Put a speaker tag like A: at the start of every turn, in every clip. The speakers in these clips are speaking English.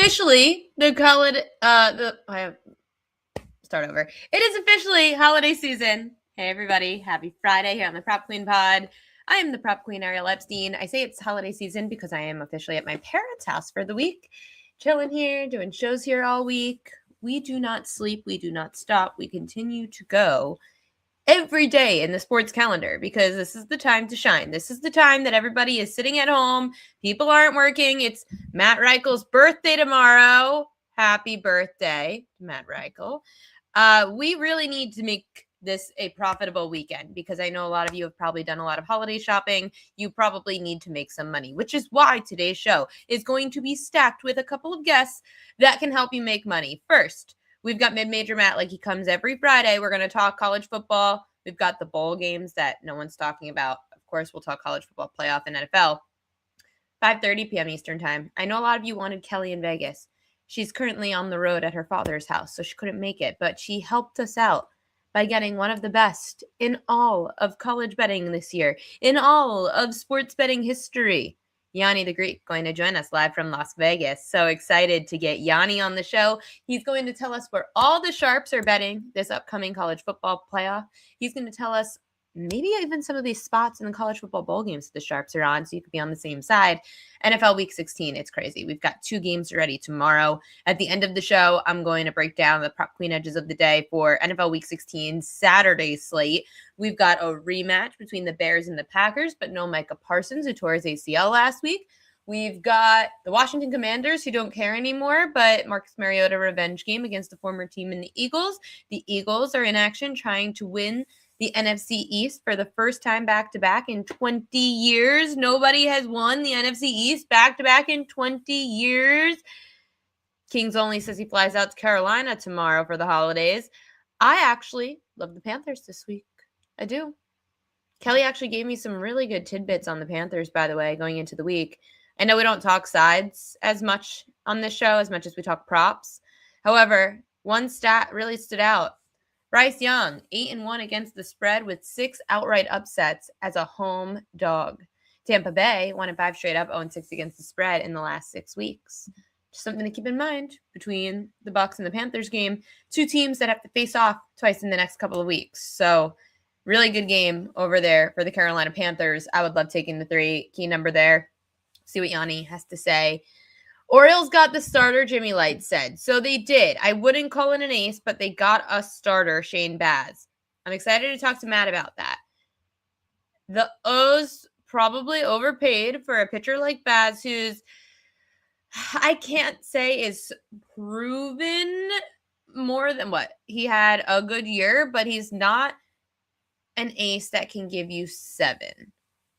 A: officially start over. It is officially holiday season. Hey everybody, happy Friday here on the Prop Queen Pod. I am the Prop Queen, Ariel Epstein. I say it's holiday season because I am officially at my parents' house for the week, chilling here, doing shows here all week. We do not sleep, we do not stop, we continue to go every day in the sports calendar because this is the time to shine. This is the time that everybody is sitting at home. People aren't working. It's Matt Reichel's birthday tomorrow. Happy birthday, Matt Reichel. We really need to make this a profitable weekend because I know a lot of you have probably done a lot of holiday shopping. You probably need to make some money, which is why today's show is going to be stacked with a couple of guests that can help you make money. First, we've got Mid-Major Matt, like he comes every Friday. We're going to talk college football. We've got the bowl games that no one's talking about. Of course, we'll talk college football playoff and NFL. 5:30 p.m. Eastern time. I know a lot of you wanted Kelly in Vegas. She's currently on the road at her father's house, so she couldn't make it. But she helped us out by getting one of the best in all of college betting this year, in all of sports betting history. Gianni the Greek going to join us live from Las Vegas. So excited to get Gianni on the show. He's going to tell us where all the sharps are betting this upcoming college football playoff. He's going to tell us maybe even some of these spots in the college football bowl games that the sharps are on, so you could be on the same side. NFL Week 16, it's crazy. We've got 2 games ready tomorrow. At the end of the show, I'm going to break down the Prop Queen edges of the day for NFL Week 16 Saturday slate. We've got a rematch between the Bears and the Packers, but no Micah Parsons, who tore his ACL last week. We've got the Washington Commanders, who don't care anymore, but Marcus Mariota revenge game against the former team in the Eagles. The Eagles are in action trying to win the NFC East for the first time back-to-back in 20 years. Nobody has won the NFC East back-to-back in 20 years. Kings only says he flies out to Carolina tomorrow for the holidays. I actually love the Panthers this week. I do. Kelly actually gave me some really good tidbits on the Panthers, by the way, going into the week. I know we don't talk sides as much on this show, as much as we talk props. However, one stat really stood out. Bryce Young, 8-1 against the spread with 6 outright upsets as a home dog. Tampa Bay won 5 straight up, 0-6 against the spread in the last 6 weeks. Just something to keep in mind between the Bucs and the Panthers game. 2 teams that have to face off twice in the next couple of weeks. So really good game over there for the Carolina Panthers. I would love taking the 3 key number there. See what Gianni has to say. Orioles got the starter, Jimmy Light said. So they did. I wouldn't call it an ace, but they got a starter, Shane Baz. I'm excited to talk to Matt about that. The O's probably overpaid for a pitcher like Baz, who's, I can't say is proven more than what? He had a good year, but he's not an ace that can give you 7.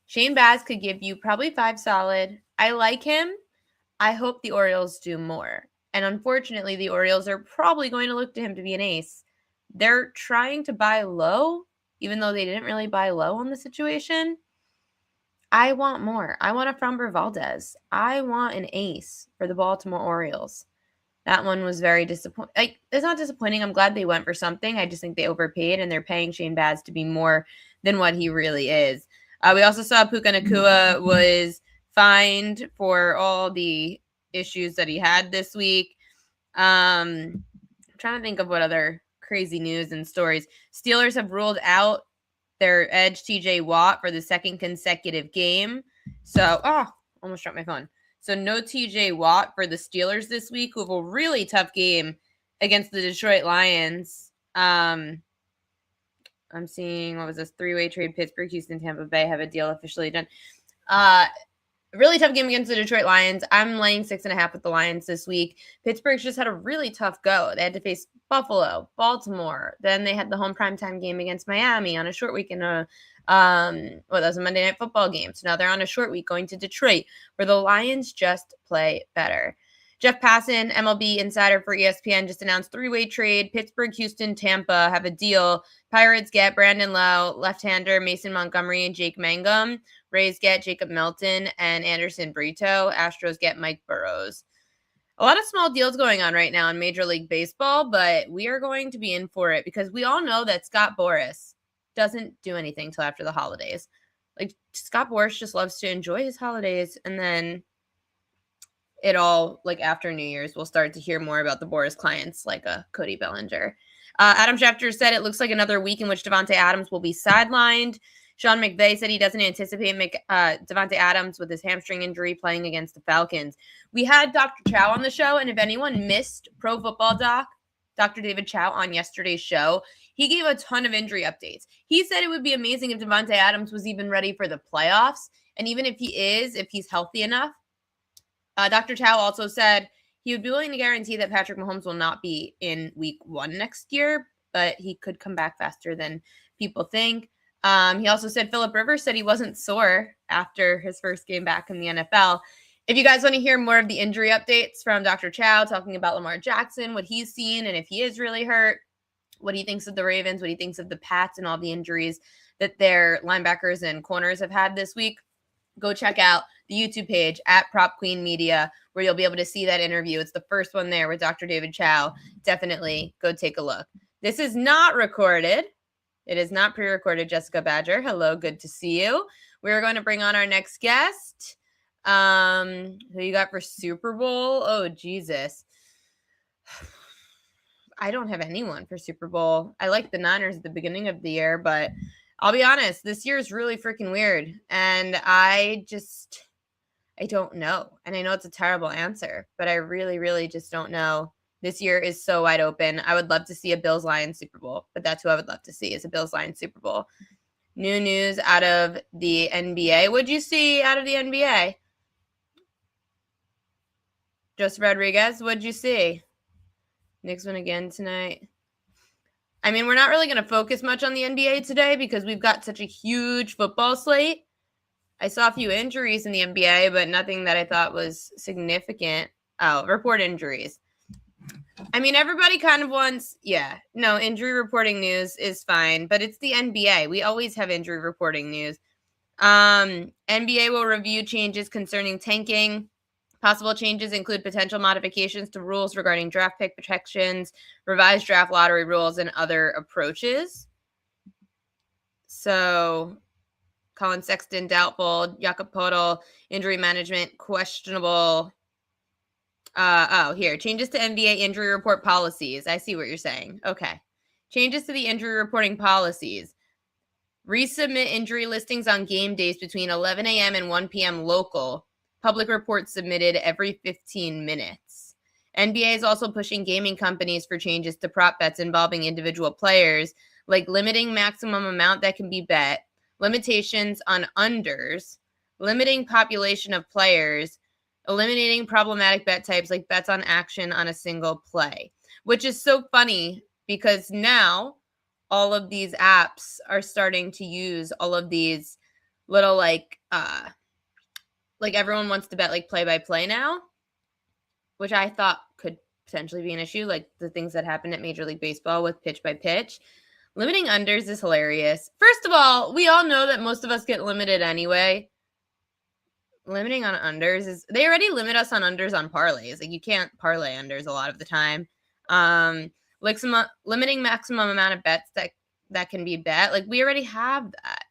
A: Shane Baz could give you probably 5 solid. I like him. I hope the Orioles do more. And unfortunately, the Orioles are probably going to look to him to be an ace. They're trying to buy low, even though they didn't really buy low on the situation. I want more. I want a Framber Valdez. I want an ace for the Baltimore Orioles. That one was very disappointing. It's not disappointing. I'm glad they went for something. I just think they overpaid, and they're paying Shane Baz to be more than what he really is. We also saw Puka Nacua was fined for all the issues that he had this week. I'm trying to think of what other crazy news and stories. Steelers have ruled out their edge TJ Watt for the 2nd consecutive game. So, almost dropped my phone. So no TJ Watt for the Steelers this week, who have a really tough game against the Detroit Lions. I'm seeing, what was this, 3-way trade, Pittsburgh, Houston, Tampa Bay have a deal officially done. Really tough game against the Detroit Lions. I'm laying 6.5 with the Lions this week. Pittsburgh's just had a really tough go. They had to face Buffalo, Baltimore. Then they had the home primetime game against Miami on a short week in that was a Monday Night Football game. So now they're on a short week going to Detroit, where the Lions just play better. Jeff Passan, MLB insider for ESPN, just announced 3-way trade. Pittsburgh, Houston, Tampa have a deal. Pirates get Brandon Lowe, left-hander Mason Montgomery, and Jake Mangum. Rays get Jacob Melton and Anderson Brito. Astros get Mike Burrows. A lot of small deals going on right now in Major League Baseball, but we are going to be in for it because we all know that Scott Boras doesn't do anything till after the holidays. Like, Scott Boras just loves to enjoy his holidays and then it all, like after New Year's, we'll start to hear more about the Boris clients like Cody Bellinger. Adam Schefter said it looks like another week in which Davante Adams will be sidelined. Sean McVay said he doesn't anticipate Davante Adams with his hamstring injury playing against the Falcons. We had Dr. Chow on the show, and if anyone missed Pro Football Doc, Dr. David Chow on yesterday's show, he gave a ton of injury updates. He said it would be amazing if Davante Adams was even ready for the playoffs, and even if he is, if he's healthy enough. Dr. Chow also said he would be willing to guarantee that Patrick Mahomes will not be in week 1 next year, but he could come back faster than people think. He also said Phillip Rivers said he wasn't sore after his first game back in the NFL. If you guys want to hear more of the injury updates from Dr. Chow talking about Lamar Jackson, what he's seen, and if he is really hurt, what he thinks of the Ravens, what he thinks of the Pats and all the injuries that their linebackers and corners have had this week, go check out the YouTube page at Prop Queen Media, where you'll be able to see that interview. It's the first one there with Dr. David Chow. Definitely go take a look. This is not recorded. It is not pre-recorded, Jessica Badger. Hello, good to see you. We're going to bring on our next guest. Who you got for Super Bowl? Oh, Jesus. I don't have anyone for Super Bowl. I like the Niners at the beginning of the year, but I'll be honest, this year is really freaking weird. And I don't know. And I know it's a terrible answer, but I really, really just don't know. This year is so wide open. I would love to see a Bills-Lions Super Bowl, but that's who I would love to see is a Bills-Lions Super Bowl. New news out of the NBA. What'd you see out of the NBA? Joseph Rodriguez, what'd you see? Knicks win again tonight. I mean, we're not really going to focus much on the NBA today because we've got such a huge football slate. I saw a few injuries in the NBA, but nothing that I thought was significant. Oh, report injuries. I mean, everybody kind of wants, injury reporting news is fine, but it's the NBA. We always have injury reporting news. NBA will review changes concerning tanking. Possible changes include potential modifications to rules regarding draft pick protections, revised draft lottery rules, and other approaches. So, Colin Sexton, doubtful. Jakob Poeltl, injury management, questionable. Here. Changes to NBA injury report policies. I see what you're saying. Okay. Changes to the injury reporting policies. Resubmit injury listings on game days between 11 a.m. and 1 p.m. local. Public reports submitted every 15 minutes. NBA is also pushing gaming companies for changes to prop bets involving individual players, like limiting maximum amount that can be bet, limitations on unders, limiting population of players, eliminating problematic bet types like bets on action on a single play, which is so funny because now all of these apps are starting to use all of these little like everyone wants to bet like play by play now, which I thought could potentially be an issue, like the things that happened at Major League Baseball with pitch by pitch. Limiting unders is hilarious. First of all, we all know that most of us get limited anyway. Limiting on unders is, they already limit us on unders on parlays. Like you can't parlay unders a lot of the time. Limiting maximum amount of bets that can be bet. Like we already have that.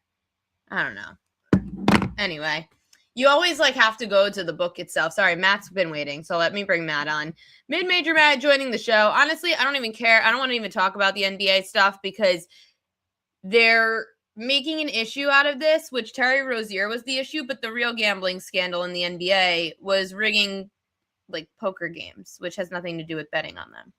A: I don't know. Anyway, you always like have to go to the book itself. Sorry, Matt's been waiting, so let me bring Matt on. Mid-Major Matt joining the show. Honestly, I don't even care. I don't want to even talk about the NBA stuff because they're making an issue out of this, which Terry Rozier was the issue, but the real gambling scandal in the NBA was rigging like poker games, which has nothing to do with betting on them.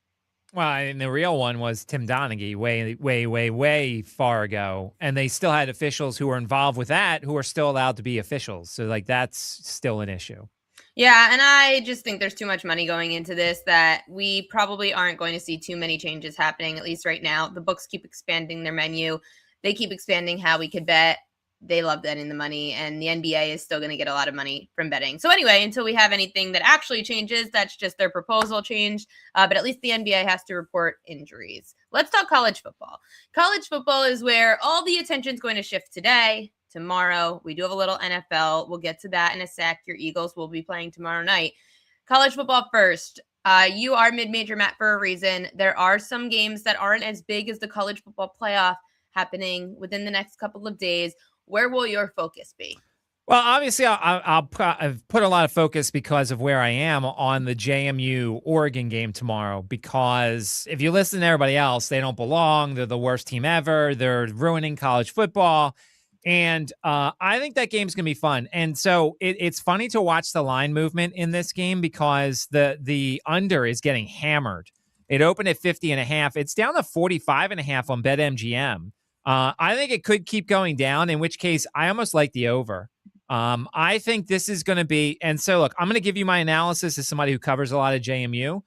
B: Well, and the real one was Tim Donaghy way far ago. And they still had officials who were involved with that who are still allowed to be officials. So, like, that's still an issue.
A: Yeah, and I just think there's too much money going into this that we probably aren't going to see too many changes happening, at least right now. The books keep expanding their menu. They keep expanding how we could bet. They love betting the money, and the NBA is still going to get a lot of money from betting. So anyway, until we have anything that actually changes, that's just their proposal change. But at least the NBA has to report injuries. Let's talk college football. College football is where all the attention is going to shift today, tomorrow. We do have a little NFL. We'll get to that in a sec. Your Eagles will be playing tomorrow night. College football first. You are mid-major, Matt, for a reason. There are some games that aren't as big as the college football playoff happening within the next couple of days. Where will your focus be?
B: Well, obviously, I've put a lot of focus because of where I am on the JMU Oregon game tomorrow. Because if you listen to everybody else, they don't belong. They're the worst team ever. They're ruining college football. And I think that game's going to be fun. And so it's funny to watch the line movement in this game because the under is getting hammered. It opened at 50.5. It's down to 45.5 on BetMGM. I think it could keep going down, in which case I almost like the over. I think this is going to be, and so look, I'm going to give you my analysis as somebody who covers a lot of JMU.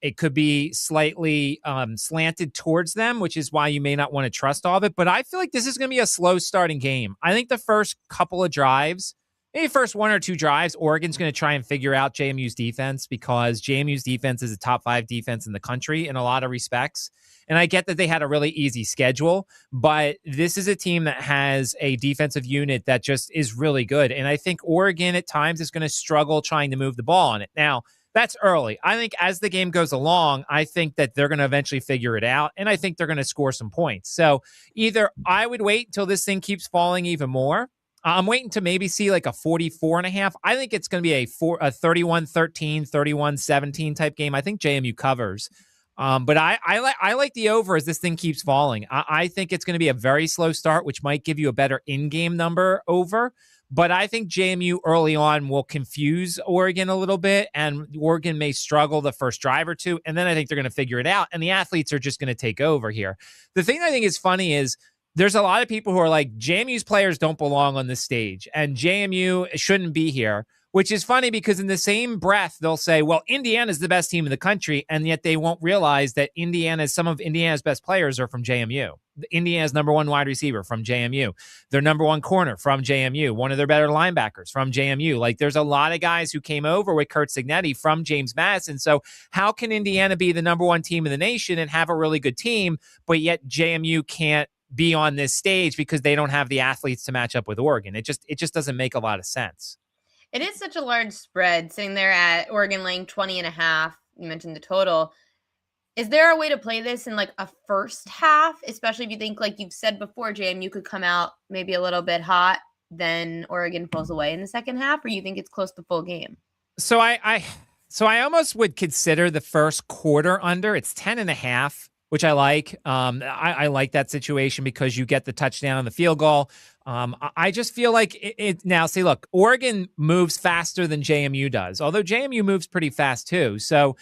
B: It could be slightly slanted towards them, which is why you may not want to trust all of it. But I feel like this is going to be a slow starting game. I think the first couple of drives, maybe first one or two drives, Oregon's going to try and figure out JMU's defense because JMU's defense is a top 5 defense in the country in a lot of respects. And I get that they had a really easy schedule, but this is a team that has a defensive unit that just is really good. And I think Oregon at times is going to struggle trying to move the ball on it. Now, that's early. I think as the game goes along, I think that they're going to eventually figure it out, and I think they're going to score some points. So either I would wait until this thing keeps falling even more. I'm waiting to maybe see like a 44.5. I think it's going to be a 31-13, 31-17 type game. I think JMU covers. But I like the over as this thing keeps falling. I think it's going to be a very slow start, which might give you a better in-game number over. But I think JMU early on will confuse Oregon a little bit, and Oregon may struggle the first drive or two. And then I think they're going to figure it out, and the athletes are just going to take over here. The thing I think is funny is there's a lot of people who are like, JMU's players don't belong on this stage, and JMU shouldn't be here. Which is funny because in the same breath, they'll say, well, Indiana's the best team in the country, and yet they won't realize that some of Indiana's best players are from JMU. Indiana's number 1 wide receiver from JMU. Their number 1 corner from JMU. One of their better linebackers from JMU. Like, there's a lot of guys who came over with Kurt Signetti from James Madison. So how can Indiana be the number 1 team in the nation and have a really good team, but yet JMU can't be on this stage because they don't have the athletes to match up with Oregon? It just doesn't make a lot of sense.
A: It is such a large spread, sitting there at Oregon laying 20.5. You mentioned the total. Is there a way to play this in like a first half, especially if you think, like you've said before, JMU could come out maybe a little bit hot, then Oregon pulls away in the second half, or you think it's close to full game?
B: So I almost would consider the first quarter under. It's 10.5, which I like. I like that situation because you get the touchdown and the field goal. I just feel like it now. See, look, Oregon moves faster than JMU does, although JMU moves pretty fast too. So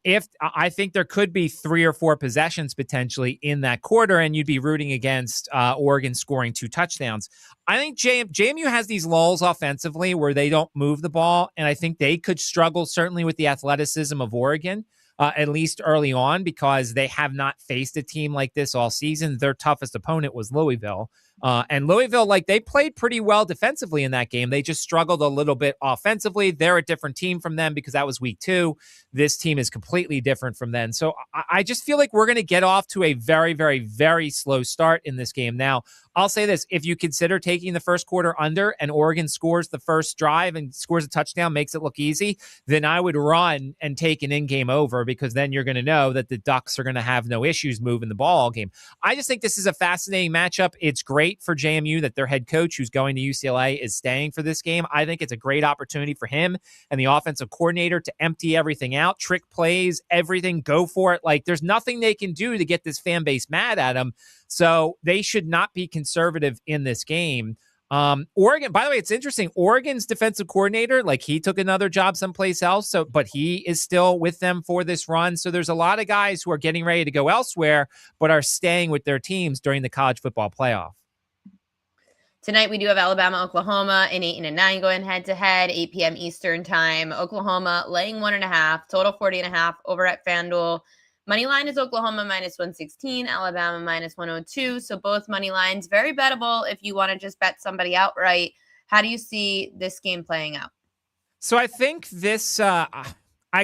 B: if I think there could be 3 or 4 possessions potentially in that quarter, and you'd be rooting against Oregon scoring 2 touchdowns. I think JMU has these lulls offensively where they don't move the ball, and I think they could struggle certainly with the athleticism of Oregon. At least early on, because they have not faced a team like this all season. Their toughest opponent was Louisville. And Louisville, like, they played pretty well defensively in that game. They just struggled a little bit offensively. They're a different team from them because that was week 2. This team is completely different from then. So I just feel like we're going to get off to a very, very, very slow start in this game. Now, I'll say this. If you consider taking the first quarter under and Oregon scores the first drive and scores a touchdown, makes it look easy, then I would run and take an in-game over, because then you're going to know that the Ducks are going to have no issues moving the ball all game. I just think this is a fascinating matchup. It's great for JMU that their head coach, who's going to UCLA, is staying for this game. I think it's a great opportunity for him and the offensive coordinator to empty everything out, trick plays, everything, go for it. Like, there's nothing they can do to get this fan base mad at them. So they should not be conservative in this game. Oregon, by the way, it's interesting. Oregon's defensive coordinator, like, he took another job someplace else. But he is still with them for this run. So there's a lot of guys who are getting ready to go elsewhere, but are staying with their teams during the college football playoff.
A: Tonight we do have Alabama, Oklahoma, an 8 and a 9 going head to head, 8 p.m. Eastern time. Oklahoma laying 1.5, total 40.5 over at FanDuel. Money line is Oklahoma minus 116, Alabama minus 102. So both money lines very bettable if you want to just bet somebody outright. How do you see this game playing out?
B: So I think this, I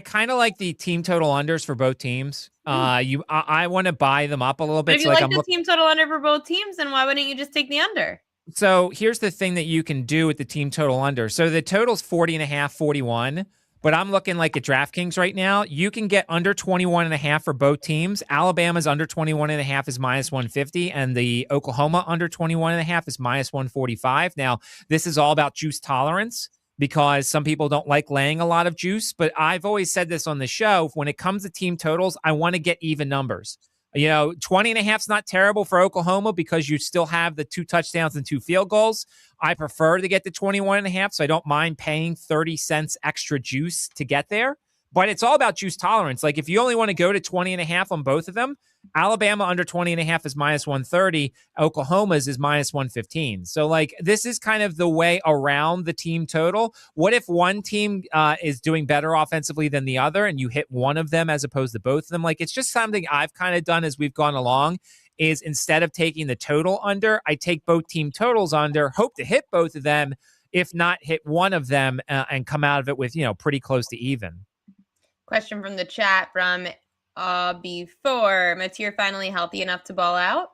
B: kind of like the team total unders for both teams. I want to buy them up a little bit.
A: But if you like the team total under for both teams, then why wouldn't you just take the under?
B: So here's the thing that you can do with the team total under. So the total's 40.5, 41. but I'm looking like at DraftKings right now. You can get under 21.5 for both teams. Alabama's under 21.5 is minus 150, and the Oklahoma under 21.5 is minus 145. Now, this is all about juice tolerance because some people don't like laying a lot of juice, but I've always said this on the show. When it comes to team totals, I want to get even numbers. 20.5 is not terrible for Oklahoma because you still have the 2 touchdowns and 2 field goals. I prefer to get the 21.5, so I don't mind paying 30 cents extra juice to get there. But it's all about juice tolerance. Like if you only want to go to 20.5 on both of them, Alabama under 20.5 is minus 130. Oklahoma's is minus 115. So like this is kind of the way around the team total. What if one team is doing better offensively than the other and you hit one of them as opposed to both of them? Like it's just something I've kind of done as we've gone along is instead of taking the total under, I take both team totals under, hope to hit both of them, if not hit one of them and come out of it with, pretty close to even.
A: Question from the chat from before. Mateer finally healthy enough to ball out?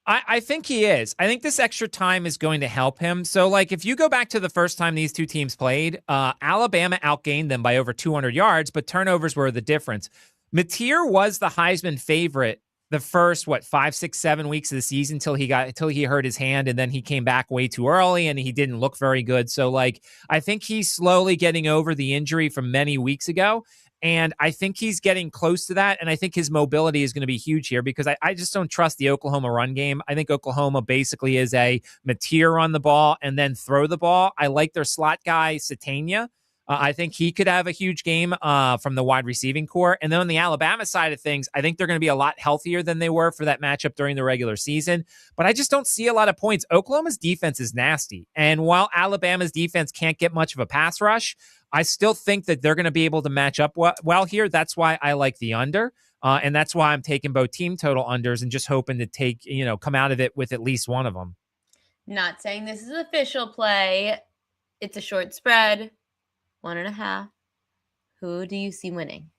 B: I think he is. I think this extra time is going to help him. So, like, if you go back to the first time these two teams played, Alabama outgained them by over 200 yards, but turnovers were the difference. Mateer was the Heisman favorite the first 5, 6, 7 weeks of the season till he hurt his hand, and then he came back way too early and he didn't look very good. So like I think he's slowly getting over the injury from many weeks ago. And I think he's getting close to that. And I think his mobility is going to be huge here because I just don't trust the Oklahoma run game. I think Oklahoma basically is a Mateer on the ball and then throw the ball. I like their slot guy, Satania. I think he could have a huge game from the wide receiving core. And then on the Alabama side of things, I think they're going to be a lot healthier than they were for that matchup during the regular season. But I just don't see a lot of points. Oklahoma's defense is nasty. And while Alabama's defense can't get much of a pass rush, I still think that they're going to be able to match up well here. That's why I like the under. And that's why I'm taking both team total unders and just hoping to come out of it with at least one of them.
A: Not saying this is official play. It's a short spread. 1.5. Who do you see winning?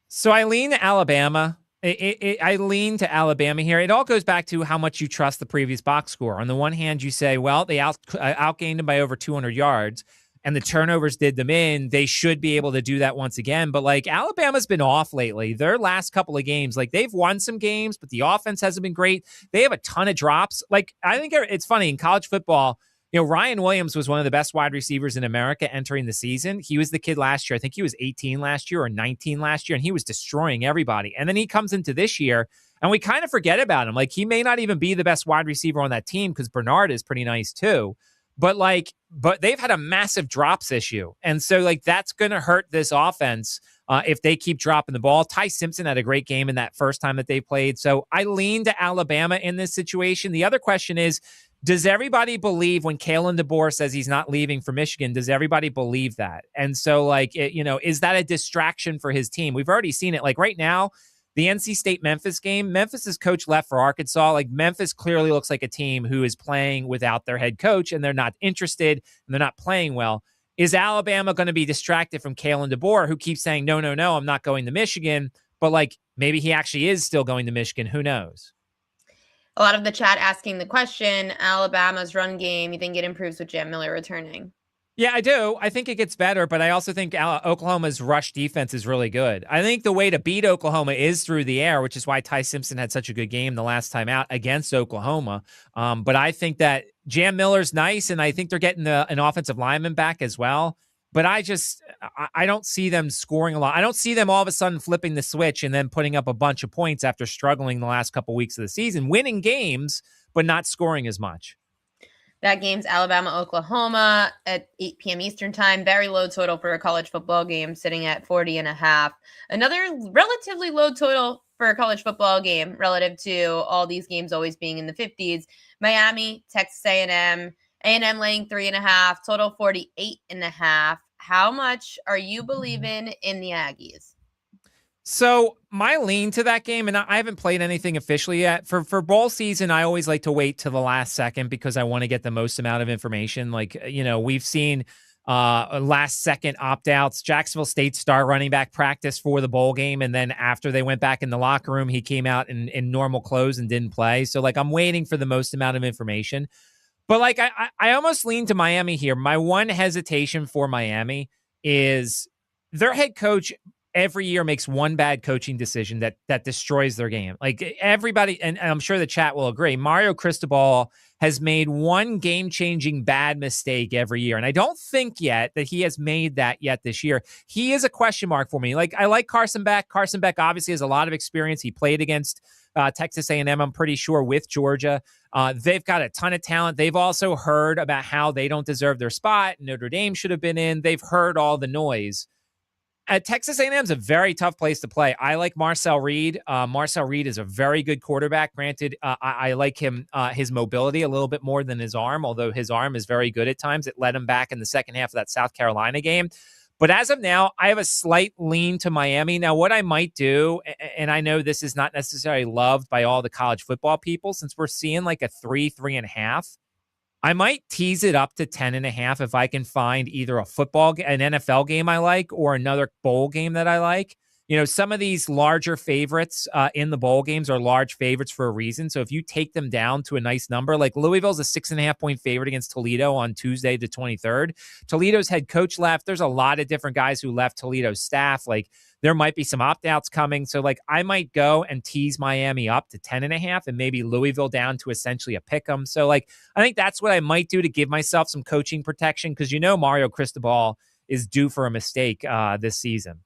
B: So I lean to Alabama. I lean to Alabama here. It all goes back to how much you trust the previous box score. On the one hand, you say, well, they outgained them by over 200 yards, and the turnovers did them in. They should be able to do that once again. But like Alabama's been off lately. Their last couple of games, like they've won some games, but the offense hasn't been great. They have a ton of drops. Like I think it's funny in college football. Ryan Williams was one of the best wide receivers in America entering the season. He was the kid last year. I think he was 18 last year or 19 last year, and he was destroying everybody. And then he comes into this year, and we kind of forget about him. Like, he may not even be the best wide receiver on that team because Bernard is pretty nice too. But they've had a massive drops issue. And so, that's going to hurt this offense if they keep dropping the ball. Ty Simpson had a great game in that first time that they played. So I lean to Alabama in this situation. The other question is, does everybody believe when Kalen DeBoer says he's not leaving for Michigan? Does everybody believe that? And so, is that a distraction for his team? We've already seen it. Like right now, the NC State-Memphis game, Memphis's coach left for Arkansas. Like Memphis clearly looks like a team who is playing without their head coach, and they're not interested, and they're not playing well. Is Alabama going to be distracted from Kalen DeBoer, who keeps saying, no, I'm not going to Michigan, but maybe he actually is still going to Michigan? Who knows?
A: A lot of the chat asking the question, Alabama's run game, you think it improves with Jam Miller returning?
B: Yeah, I do. I think it gets better, but I also think Oklahoma's rush defense is really good. I think the way to beat Oklahoma is through the air, which is why Ty Simpson had such a good game the last time out against Oklahoma. But I think that Jam Miller's nice, and I think they're getting an offensive lineman back as well. But I don't see them scoring a lot. I don't see them all of a sudden flipping the switch and then putting up a bunch of points after struggling the last couple weeks of the season, winning games, but not scoring as much.
A: That game's Alabama-Oklahoma at 8 p.m. Eastern time. Very low total for a college football game, sitting at 40.5. Another relatively low total for a college football game relative to all these games always being in the 50s. Miami, Texas A&M. A&M laying 3.5, total 48.5. How much are you believing in the Aggies?
B: So my lean to that game, and I haven't played anything officially yet. For bowl season, I always like to wait to the last second because I want to get the most amount of information. We've seen last second opt-outs. Jacksonville State star running back practice for the bowl game, and then after they went back in the locker room, he came out in normal clothes and didn't play. So I'm waiting for the most amount of information. But I almost lean to Miami here. My one hesitation for Miami is their head coach every year makes one bad coaching decision that destroys their game. Like everybody, and I'm sure the chat will agree, Mario Cristobal has made one game-changing bad mistake every year. And I don't think yet that he has made that yet this year. He is a question mark for me. Like, I like Carson Beck. Carson Beck obviously has a lot of experience. He played against Texas A&M, I'm pretty sure, with Georgia. They've got a ton of talent. They've also heard about how they don't deserve their spot. Notre Dame should have been in. They've heard all the noise. Texas A&M is a very tough place to play. I like Marcel Reed. Marcel Reed is a very good quarterback. Granted, I like him, his mobility a little bit more than his arm, although his arm is very good at times. It led him back in the second half of that South Carolina game. But as of now, I have a slight lean to Miami. Now, what I might do, and I know this is not necessarily loved by all the college football people, since we're seeing like a 3.5, I might tease it up to 10.5 if I can find either an NFL game I like, or another bowl game that I like. You know, some of these larger favorites in the bowl games are large favorites for a reason. So if you take them down to a nice number, like Louisville's a 6.5-point favorite against Toledo on Tuesday the 23rd. Toledo's head coach left. There's a lot of different guys who left Toledo's staff. Like, there might be some opt-outs coming. So, like, I might go and tease Miami up to 10.5 and maybe Louisville down to essentially a pick 'em. So, like, I think that's what I might do to give myself some coaching protection, because Mario Cristobal is due for a mistake this season.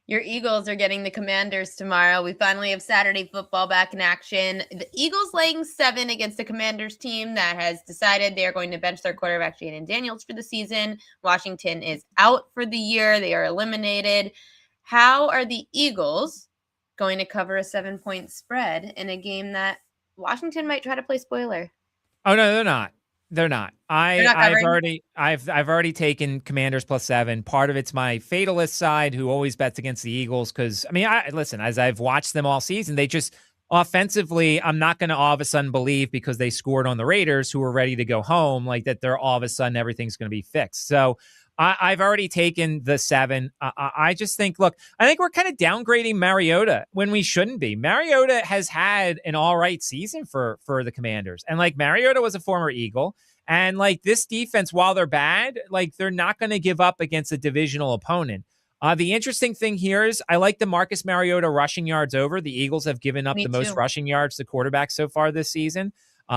A: Your Eagles are getting the Commanders tomorrow. We finally have Saturday football back in action. The Eagles laying 7 against the Commanders team that has decided they are going to bench their quarterback, Jaden Daniels, for the season. Washington is out for the year. They are eliminated. How are the Eagles going to cover a 7-point spread in a game that Washington might try to play spoiler?
B: Oh, no, they're not. They're not. I've already taken Commanders +7. Part of it's my fatalist side, who always bets against the Eagles, because listen, as I've watched them all season, they just offensively, I'm not going to all of a sudden believe because they scored on the Raiders, who were ready to go home, like that they're all of a sudden everything's going to be fixed. So I've already taken the 7. I just think, look, I think we're kind of downgrading Mariota when we shouldn't be. Mariota has had an all right season for the Commanders. And like, Mariota was a former Eagle. And like, this defense, while they're bad, like, they're not going to give up against a divisional opponent. The interesting thing here is I like the Marcus Mariota rushing yards over. The Eagles have given up most rushing yards to quarterbacks so far this season.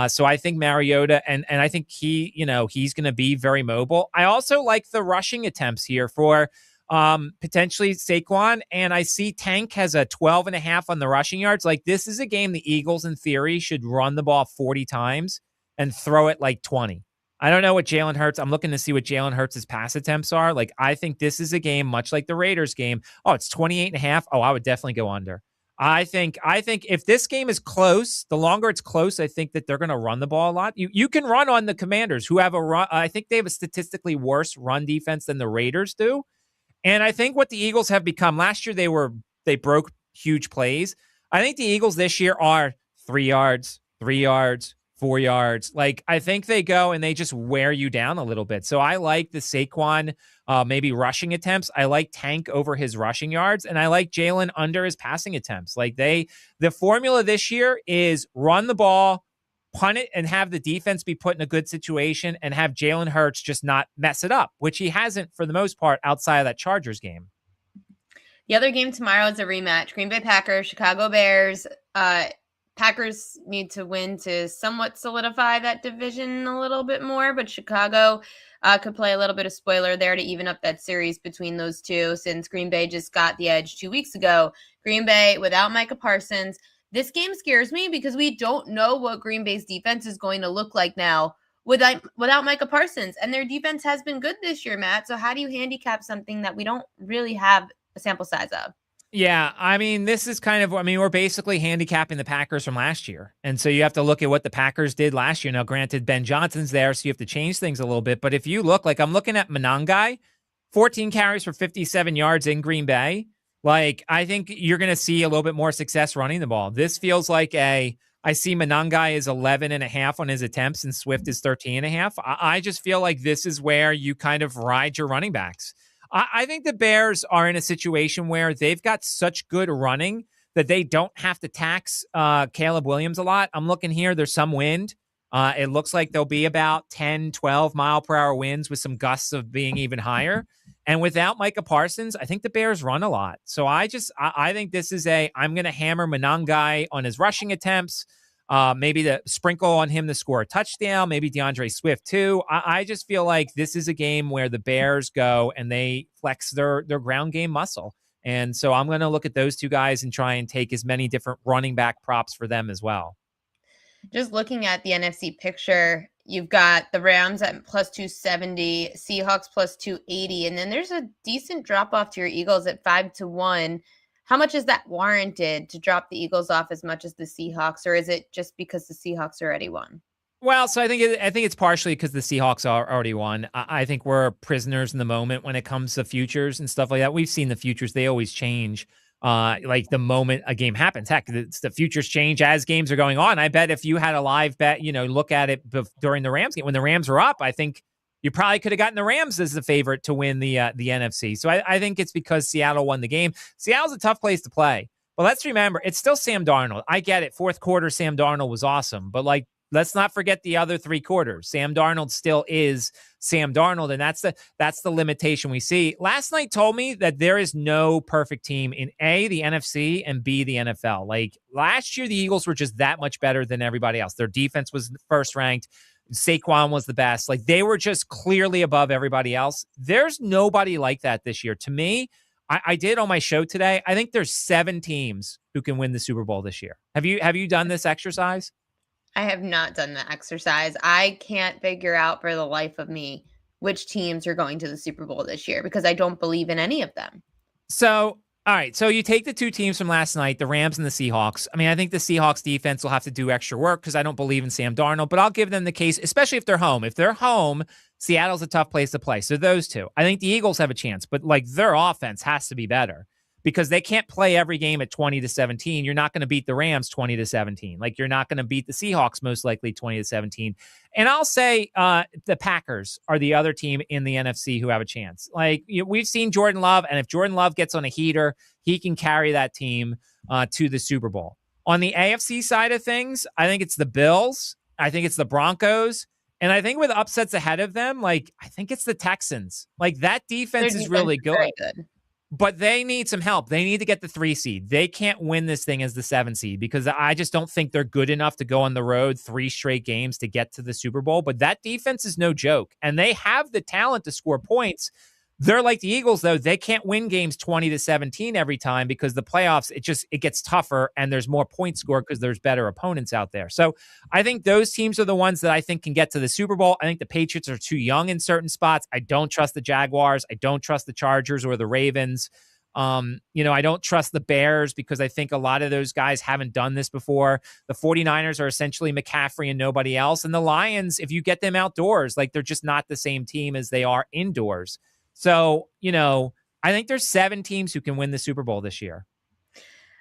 B: So I think Mariota, and I think he's going to be very mobile. I also like the rushing attempts here for potentially Saquon, and I see Tank has a 12.5 on the rushing yards. Like, this is a game the Eagles, in theory, should run the ball 40 times and throw it like 20. I don't know what Jalen Hurts. I'm looking to see what Jalen Hurts' pass attempts are. Like, I think this is a game much like the Raiders game. Oh, it's 28.5. Oh, I would definitely go under. I think if this game is close, the longer it's close, I think that they're going to run the ball a lot. You can run on the Commanders, who have a run. I think they have a statistically worse run defense than the Raiders do. And I think what the Eagles have become, last year they broke huge plays. I think the Eagles this year are 3 yards, 3 yards, 4 yards. Like, I think they go and they just wear you down a little bit. So I like the Saquon maybe rushing attempts. I like Tank over his rushing yards, and I like Jalen under his passing attempts. Like, the formula this year is run the ball, punt it, and have the defense be put in a good situation, and have Jalen Hurts just not mess it up, which he hasn't for the most part outside of that Chargers game.
A: The other game tomorrow is a rematch. Green Bay Packers, Chicago Bears. Packers need to win to somewhat solidify that division a little bit more, but Chicago could play a little bit of spoiler there to even up that series between those two, since Green Bay just got the edge 2 weeks ago. Green Bay without Micah Parsons. This game scares me because we don't know what Green Bay's defense is going to look like now without Micah Parsons. And their defense has been good this year, Matt. So how do you handicap something that we don't really have a sample size of?
B: Yeah, I mean, this is we're basically handicapping the Packers from last year. And so you have to look at what the Packers did last year. Now, granted, Ben Johnson's there, so you have to change things a little bit. But if you look, like, I'm looking at Monangai, 14 carries for 57 yards in Green Bay. Like, I think you're going to see a little bit more success running the ball. This feels like I see Monangai is 11.5 on his attempts and Swift is 13.5. I just feel like this is where you kind of ride your running backs. I think the Bears are in a situation where they've got such good running that they don't have to tax Caleb Williams a lot. I'm looking here. There's some wind. It looks like there'll be about 10, 12 mile per hour winds with some gusts of being even higher. And without Micah Parsons, I think the Bears run a lot. So I think this is I'm going to hammer Monangai on his rushing attempts. Maybe the sprinkle on him to score a touchdown, maybe DeAndre Swift too. I just feel like this is a game where the Bears go and they flex their ground game muscle. And so I'm going to look at those two guys and try and take as many different running back props for them as well.
A: Just looking at the NFC picture, you've got the Rams at plus 270, Seahawks plus 280, and then there's a decent drop off to your Eagles at 5-1. How much is that warranted to drop the Eagles off as much as the Seahawks, or is it just because the Seahawks already won?
B: Well, so I think it's partially because the Seahawks already won. I think we're prisoners in the moment when it comes to futures and stuff like that. We've seen the futures; they always change. Like the moment a game happens. Heck, the futures change as games are going on. I bet if you had a live bet, look at it during the Rams game when the Rams were up, I think you probably could have gotten the Rams as the favorite to win the NFC. So I think it's because Seattle won the game. Seattle's a tough place to play, but let's remember it's still Sam Darnold. I get it. Fourth quarter, Sam Darnold was awesome, but let's not forget the other 3 quarters. Sam Darnold still is Sam Darnold, and that's the limitation we see. Last night told me that there is no perfect team in A, the NFC, and B, the NFL. Like last year, the Eagles were just that much better than everybody else. Their defense was first ranked. Saquon was the best. Like they were just clearly above everybody else. There's nobody like that this year. To me, I did on my show today. I think there's 7 teams who can win the Super Bowl this year. Have you done this exercise?
A: I have not done the exercise. I can't figure out for the life of me which teams are going to the Super Bowl this year because I don't believe in any of them.
B: So, all right. So you take the 2 teams from last night, the Rams and the Seahawks. I mean, I think the Seahawks defense will have to do extra work because I don't believe in Sam Darnold, but I'll give them the case, especially if they're home. If they're home, Seattle's a tough place to play. So those 2. I think the Eagles have a chance, but their offense has to be better. Because they can't play every game at 20-17. You're not going to beat the Rams 20-17. You're not going to beat the Seahawks most likely 20-17. And I'll say the Packers are the other team in the NFC who have a chance. We've seen Jordan Love, and if Jordan Love gets on a heater, he can carry that team to the Super Bowl. On the AFC side of things, I think it's the Bills. I think it's the Broncos. And I think with upsets ahead of them, I think it's the Texans. That defense is really good.
A: Very good.
B: But they need some help. They need to get the 3 seed. They can't win this thing as the 7 seed because I just don't think they're good enough to go on the road 3 straight games to get to the Super Bowl. But that defense is no joke. And they have the talent to score points. They're like the Eagles, though. They can't win games 20-17 every time because the playoffs, it gets tougher and there's more points scored because there's better opponents out there. So I think those teams are the ones that I think can get to the Super Bowl. I think the Patriots are too young in certain spots. I don't trust the Jaguars. I don't trust the Chargers or the Ravens. I don't trust the Bears because I think a lot of those guys haven't done this before. The 49ers are essentially McCaffrey and nobody else. And the Lions, if you get them outdoors, they're just not the same team as they are indoors. So, I think there's 7 teams who can win the Super Bowl this year.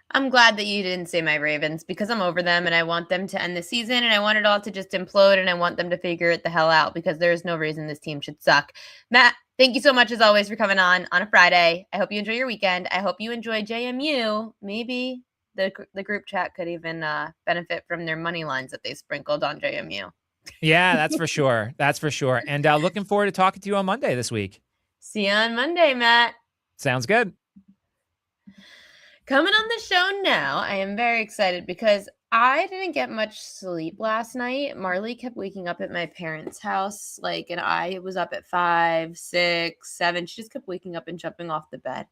A: I'm glad that you didn't say my Ravens because I'm over them and I want them to end the season and I want it all to just implode and I want them to figure it the hell out because there is no reason this team should suck. Matt, thank you so much as always for coming on a Friday. I hope you enjoy your weekend. I hope you enjoy JMU. Maybe the group chat could even benefit from their money lines that they sprinkled on JMU.
B: Yeah, that's for sure. That's for sure. And looking forward to talking to you on Monday this week.
A: See you on Monday, Matt.
B: Sounds good.
A: Coming on the show now, I am very excited because I didn't get much sleep last night. Marley kept waking up at my parents' house, and I was up at 5, 6, 7. She just kept waking up and jumping off the bed.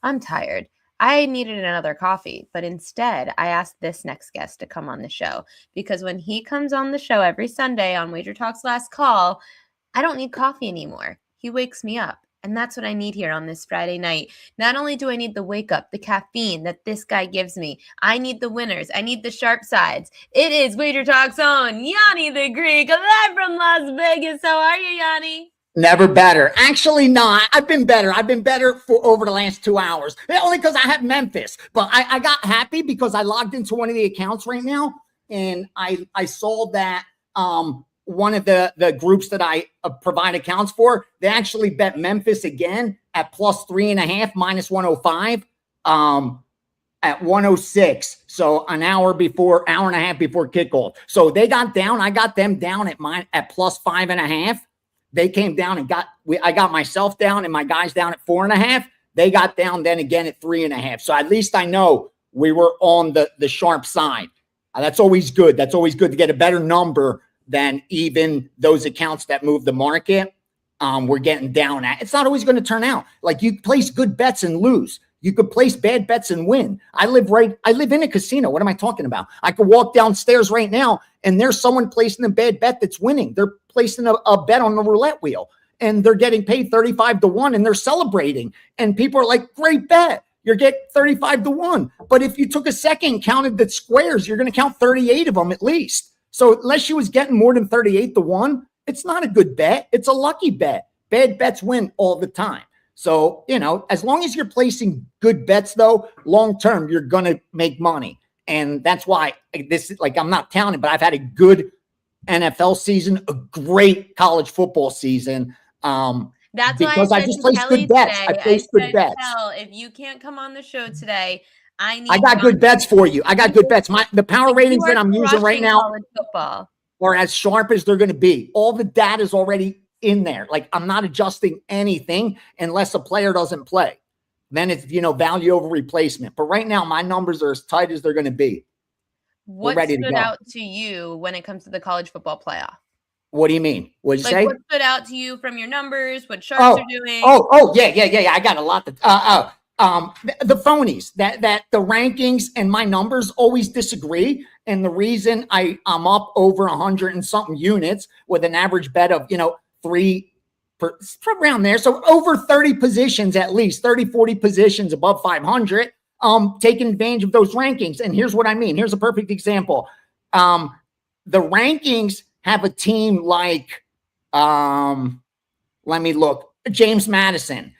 A: I'm tired. I needed another coffee, but instead I asked this next guest to come on the show because when he comes on the show every Sunday on Wager Talk's Last Call, I don't need coffee anymore. He wakes me up. And that's what I need here on this Friday night. Not only do I need the wake up, the caffeine that this guy gives me, I need the winners. I need the sharp sides. It is Wager Talk's own Gianni the Greek, live from Las Vegas. How are you, Gianni?
C: Never better. Actually, not. I've been better. I've been better for over the last 2 hours. Only because I have Memphis. But I got happy because I logged into one of the accounts right now, and I saw that one of the groups that I provide accounts for, they actually bet Memphis again at plus 3.5, minus 105, at 106. So an hour and a half before kickoff. So they got down. I got them down at plus 5.5. They came down and I got myself down and my guys down at 4.5. They got down then again at 3.5. So at least I know we were on the sharp side. That's always good. That's always good to get a better number than even those accounts that move the market. We're getting down at. It's not always going to turn out. Like, you place good bets and lose. You could place bad bets and win. I live in a casino. What am I talking about? I could walk downstairs right now and there's someone placing a bad bet that's winning. They're placing a bet on the roulette wheel and they're getting paid 35-1 and they're celebrating. And people are like, great bet. You're getting 35-1. But if you took a second and counted the squares, you're going to count 38 of them at least. So unless she was getting more than 38-1, it's not a good bet. It's a lucky bet. Bad bets win all the time. So, as long as you're placing good bets, though, long term, you're going to make money. And that's why I'm not counting, but I've had a good NFL season, a great college football season.
A: That's
C: because
A: why
C: I just placed good bets. I placed good bets.
A: If you can't come on the show today, I
C: got good bets for you. I got good bets. The power ratings that I'm using right now are as sharp as they're going to be. All the data is already in there. Like, I'm not adjusting anything unless a player doesn't play. Then it's, value over replacement. But right now, my numbers are as tight as they're going to be.
A: What stood out to you when it comes to the college football playoff?
C: What do you mean? What'd you say?
A: What stood out to you from your numbers? What Sharks are doing?
C: Yeah. I got a lot to. The phonies that the rankings and my numbers always disagree. And the reason I'm up over 100 and something units with an average bet of 3 around there, so over 30 positions, at least 30-40 positions above 500, taking advantage of those rankings. And here's what I mean. Here's a perfect example. The rankings have a team like, let me look, James Madison.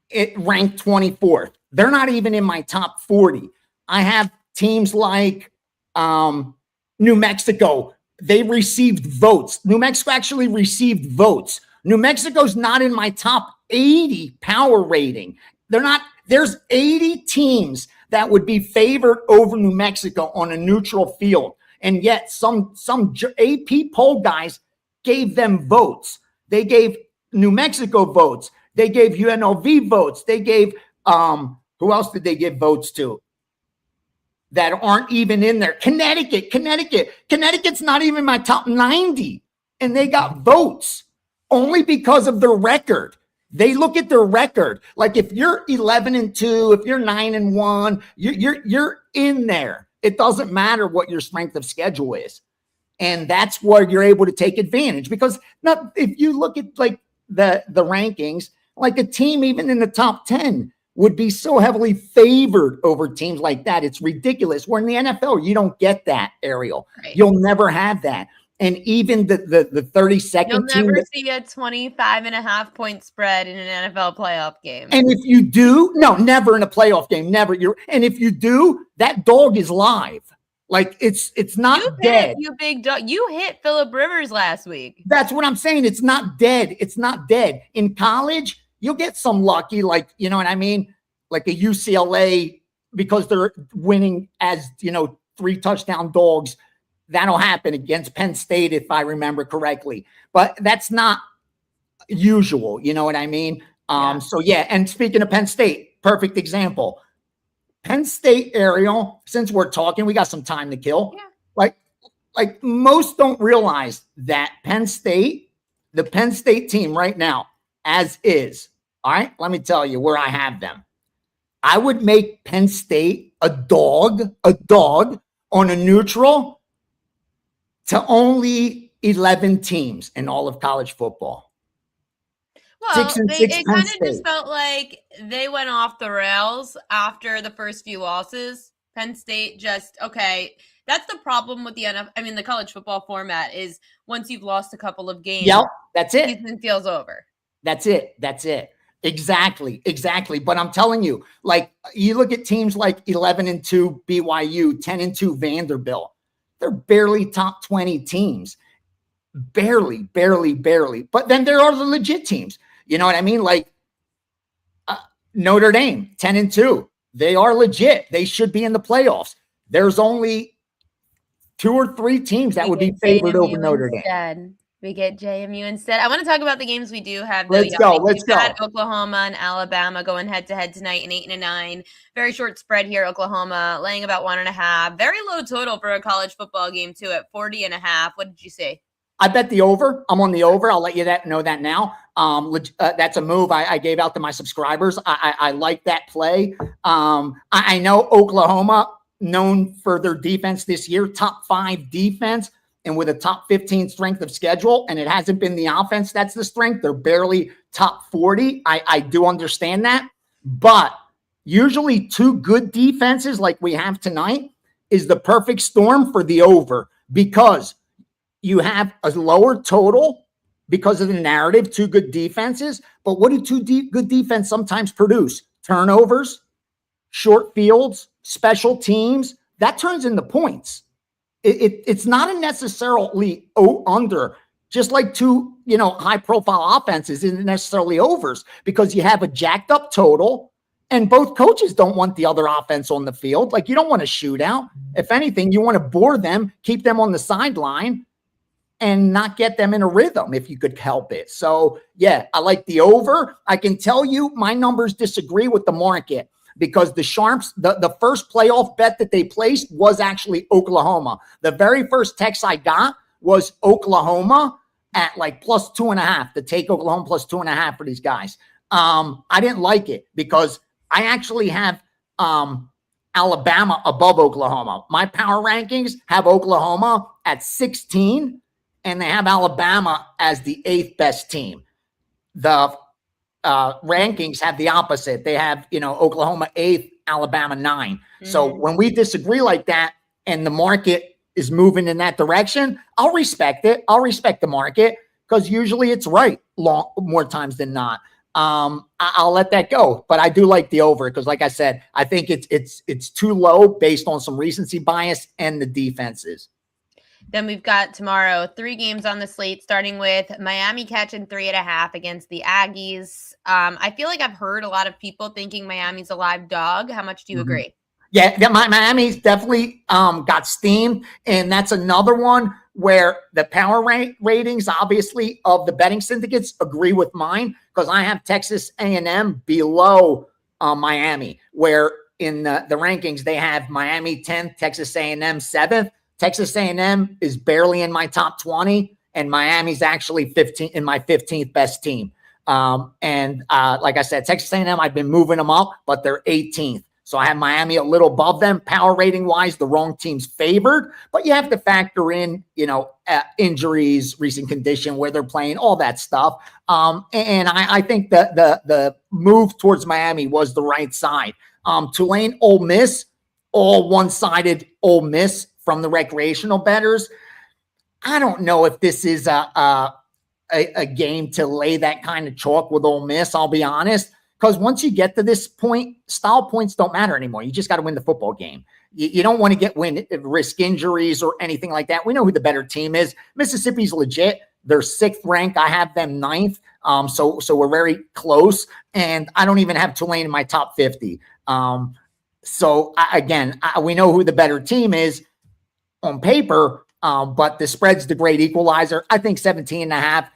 C: It ranked 24th. They're not even in my top 40. I have teams like New Mexico. They received votes. New Mexico actually received votes. New Mexico's not in my top 80 power rating. They're not. There's 80 teams that would be favored over New Mexico on a neutral field. And yet some AP poll guys gave them votes. They gave New Mexico votes. They gave UNLV votes. They gave, who else did they give votes to that aren't even in there? Connecticut's not even in my top 90. And they got votes only because of their record. They look at their record. Like, if you're 11-2, if you're 9-1, you're in there. It doesn't matter what your strength of schedule is. And that's where you're able to take advantage, because if you look at like the rankings, like a team even in the top 10 would be so heavily favored over teams like that. It's ridiculous. Where in the NFL, you don't get that, Ariel. Right. You'll never have that. And even the 32nd
A: You'll
C: team.
A: You'll never see a 25.5 point spread in an NFL playoff game.
C: And if you do, never in a playoff game, never. And if you do, that dog is live. Like, it's not dead.
A: You big dog. You hit Phillip Rivers last week.
C: That's what I'm saying. It's not dead. It's not dead. In college, you'll get some lucky, like, you know what I mean? Like a UCLA, because they're winning as, 3 touchdown dogs. That'll happen against Penn State, if I remember correctly. But that's not usual. You know what I mean? So, yeah. And speaking of Penn State, perfect example. Penn State, Ariel, since we're talking, we got some time to kill. Yeah. Like most don't realize that the Penn State team right now, as is, all right, let me tell you where I have them. I would make Penn State a dog on a neutral to only 11 teams in all of college football.
A: Well, it kind of just felt like they went off the rails after the first few losses. Penn State just, okay, that's the problem with the NFL. I mean, the college football format is once you've lost a couple of games,
C: that's it.
A: Season feels over.
C: That's it. Exactly. But I'm telling you, like, you look at teams like 11-2 BYU, 10-2 Vanderbilt. They're barely top 20 teams. Barely. But then there are the legit teams. You know what I mean? Like Notre Dame, 10-2. They are legit. They should be in the playoffs. There's only 2 or 3 teams that would be favored over Notre Dame.
A: We get JMU instead. I want to talk about the games we do have. Though,
C: Let's go. Let's
A: We've
C: go.
A: got Oklahoma and Alabama going head to head tonight, an 8 and a 9. Very short spread here. Oklahoma laying about 1.5. Very low total for a college football game too at 40.5. What did you say?
C: I bet the over. I'm on the over. I'll let you know that now. That's a move I gave out to my subscribers. I like that play. I know Oklahoma, known for their defense this year, top 5 defense, and with a top 15 strength of schedule, and it hasn't been the offense that's the strength. They're barely top 40. I do understand that. But usually 2 good defenses like we have tonight is the perfect storm for the over, because you have a lower total because of the narrative, 2 good defenses. But what do 2 good defense sometimes produce? Turnovers, short fields, special teams. That turns into points. It's not a necessarily under, just like 2, high profile offenses isn't necessarily overs, because you have a jacked up total and both coaches don't want the other offense on the field. Like, you don't want a shootout. If anything, you want to bore them, keep them on the sideline, and not get them in a rhythm if you could help it. So, yeah, I like the over. I can tell you my numbers disagree with the market, because the Sharps, the first playoff bet that they placed was actually Oklahoma. The very first text I got was Oklahoma at like plus 2.5 to take Oklahoma plus 2.5 for these guys. I didn't like it because I actually have Alabama above Oklahoma. My power rankings have Oklahoma at 16, and they have Alabama as the 8th best team. The rankings have the opposite. They have, Oklahoma 8th, Alabama 9. So when we disagree like that and the market is moving in that direction, I'll respect it. I'll respect the market, because usually it's right more times than not. I'll let that go, but I do like the over, because like I said, I think it's too low based on some recency bias and the defenses.
A: Then we've got tomorrow 3 games on the slate, starting with Miami catching 3.5 against the Aggies. I feel like I've heard a lot of people thinking Miami's a live dog. How much do you agree?
C: Yeah, Miami's definitely got steam, and that's another one where the power ratings, obviously, of the betting syndicates agree with mine, because I have Texas A&M below Miami, where in the rankings they have Miami 10th, Texas A&M 7th. Texas A&M is barely in my top 20, and Miami's actually 15 in my 15th best team. Like I said, Texas A&M, I've been moving them up, but they're 18th. So I have Miami a little above them. Power rating wise, the wrong team's favored, but you have to factor in, injuries, recent condition, where they're playing, all that stuff. And I think that the move towards Miami was the right side. Tulane, Ole Miss, all one-sided Ole Miss from the recreational bettors. I don't know if this is a game to lay that kind of chalk with Ole Miss, I'll be honest, because once you get to this point, style points don't matter anymore. You just got to win the football game. You don't want to risk injuries or anything like that. We know who the better team is. Mississippi's legit. They're 6th ranked. I have them 9th. So we're very close, and I don't even have Tulane in my top 50. We know who the better team is on paper, but the spread's the great equalizer. I think 17.5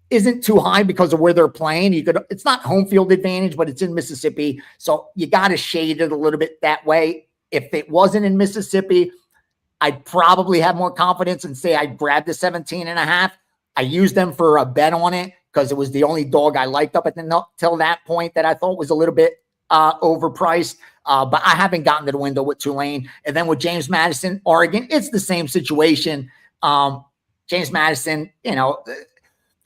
C: isn't too high because of where they're playing. It's not home field advantage, but it's in Mississippi. So you got to shade it a little bit that way. If it wasn't in Mississippi, I'd probably have more confidence and say I'd grab the 17.5. I used them for a bet on it because it was the only dog I liked up till that point that I thought was a little bit overpriced. But I haven't gotten to the window with Tulane. And then with James Madison, Oregon, it's the same situation. James Madison,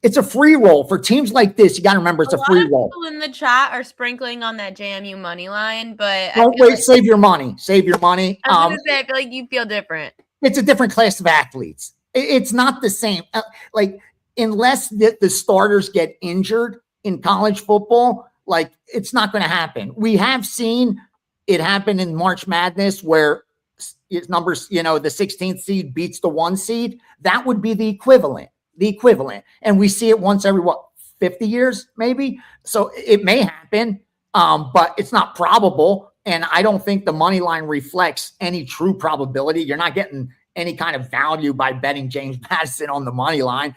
C: it's a free roll for teams like this. You got to remember it's a free roll.
A: People in the chat are sprinkling on that JMU money line, but
C: don't wait. Save your money. Save your money.
A: I was gonna say, I feel like you feel different.
C: It's a different class of athletes. It's not the same. Unless the starters get injured in college football, it's not going to happen. We have seen it happen in March Madness where its numbers, the 16th seed beats the 1 seed. That would be the equivalent. And we see it once every 50 years, maybe. So it may happen, but it's not probable. And I don't think the money line reflects any true probability. You're not getting any kind of value by betting James Madison on the money line.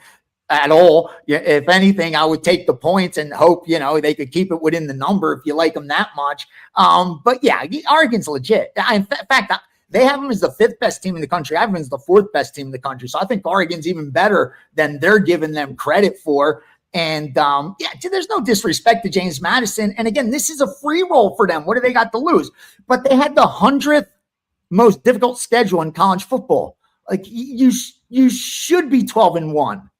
C: at all. Yeah, if anything, I would take the points and hope, they could keep it within the number if you like them that much. But yeah, Oregon's legit. In fact, they have them as the 5th best team in the country. I have them as the 4th best team in the country. So I think Oregon's even better than they're giving them credit for. And there's no disrespect to James Madison. And again, this is a free roll for them. What do they got to lose? But they had the 100th most difficult schedule in college football. Like you should be 12-1.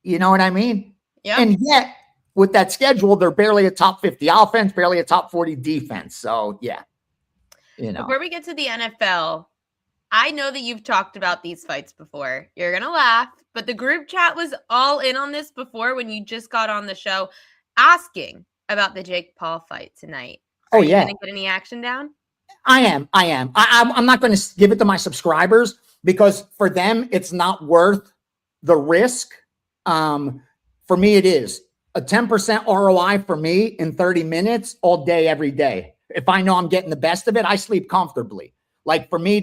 C: You know what I mean?
A: Yeah.
C: And yet with that schedule, they're barely a top 50 offense, barely a top 40 defense. So yeah,
A: Before we get to the NFL, I know that you've talked about these fights before. You're going to laugh, but the group chat was all in on this before when you just got on the show asking about the Jake Paul fight tonight. Are you going to get any action down?
C: I am. I'm not going to give it to my subscribers because for them, it's not worth the risk. For me, it is a 10% ROI for me in 30 minutes all day, every day. If I know I'm getting the best of it, I sleep comfortably. Like for me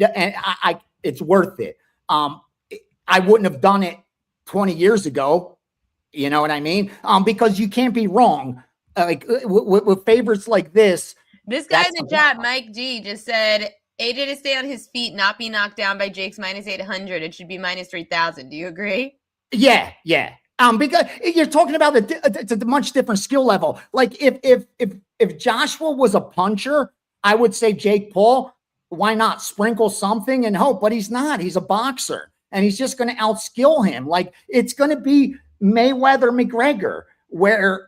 C: it's worth it. I wouldn't have done it 20 years ago. You know what I mean? Because you can't be wrong. Like with favorites like this.
A: This guy in the chat, Mike G, just said AJ to stay on his feet, not be knocked down by Jake's -800. It should be -3,000. Do you agree?
C: Yeah. Because you're talking about it's a much different skill level. Like if Joshua was a puncher, I would say Jake Paul, why not sprinkle something and hope? But he's not. He's a boxer, and he's just going to outskill him. Like it's going to be Mayweather-McGregor, where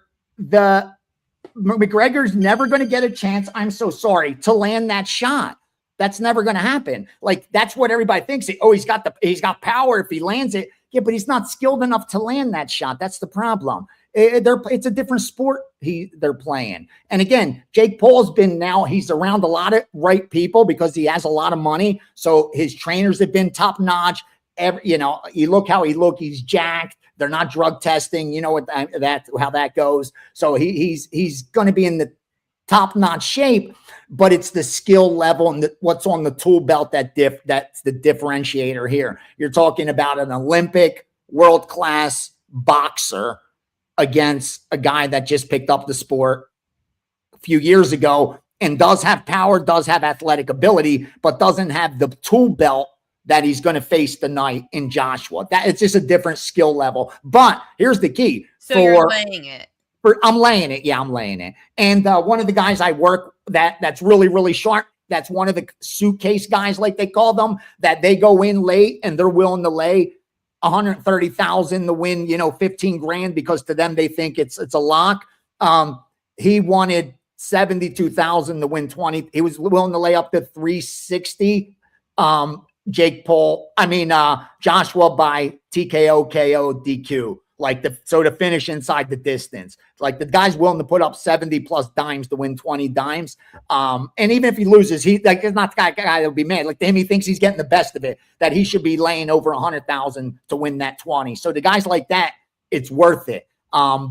C: McGregor's never going to get a chance, I'm so sorry, to land that shot. That's never going to happen. Like that's what everybody thinks. He's got power if he lands it. Yeah, but he's not skilled enough to land that shot. That's the problem. It's a different sport they're playing. And again, Jake Paul's he's around a lot of right people because he has a lot of money. So his trainers have been top notch. You look how he look. He's jacked. They're not drug testing. You know how that goes. So he's going to be in the top notch shape. But it's the skill level and what's on the tool belt that's the differentiator here. You're talking about an Olympic world-class boxer against a guy that just picked up the sport a few years ago and does have power, does have athletic ability, but doesn't have the tool belt that he's going to face tonight in Joshua. It's just a different skill level. But here's the key.
A: So you're laying it.
C: I'm laying it. Yeah, I'm laying it. And one of the guys I work that's really, really sharp, that's one of the suitcase guys, like they call them, that they go in late and they're willing to lay 130,000 to win, 15 grand because to them they think it's a lock. He wanted 72,000 to win 20. He was willing to lay up to 360. Joshua by TKO, KO, DQ. To finish inside the distance. Like the guy's willing to put up 70 plus dimes to win 20 dimes. And even if he loses, it's not the guy that'll be mad. Like to him, he thinks he's getting the best of it, that he should be laying over 100,000 to win that 20. So the guys like that, it's worth it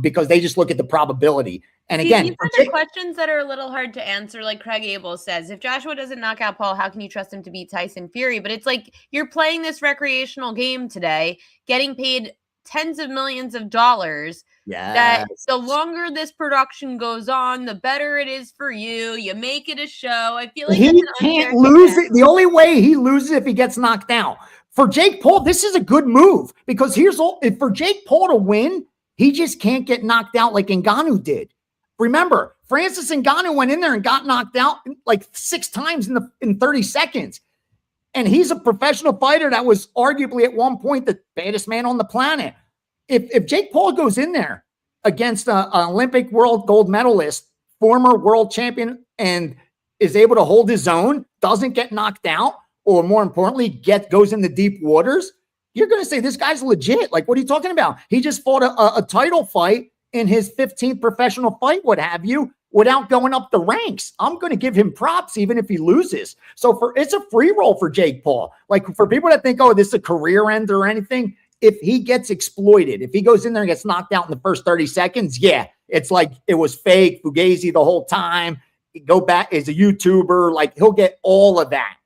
C: because they just look at the probability. And again,
A: these are the questions that are a little hard to answer. Like Craig Abel says, if Joshua doesn't knock out Paul, how can you trust him to beat Tyson Fury? But it's like you're playing this recreational game today, getting paid tens of millions of dollars.
C: Yeah.
A: That the longer this production goes on, the better it is for you. You make it a show. I feel like
C: he can't lose it. The only way he loses if he gets knocked out. For Jake Paul, this is a good move because for Jake Paul to win, he just can't get knocked out like Ngannou did. Remember, Francis Ngannou went in there and got knocked out like 6 times in 30 seconds. And he's a professional fighter that was arguably at one point the baddest man on the planet. If Jake Paul goes in there against an Olympic world gold medalist, former world champion, and is able to hold his own, doesn't get knocked out, or more importantly, goes into deep waters, you're going to say this guy's legit. Like, what are you talking about? He just fought a title fight in his 15th professional fight, what have you, without going up the ranks. I'm going to give him props even if he loses. So it's a free roll for Jake Paul. Like for people that think, this is a career ender or anything, if he gets exploited, if he goes in there and gets knocked out in the first 30 seconds, yeah, it's like it was fake, Fugazi the whole time. Go back as a YouTuber, like he'll get all of that.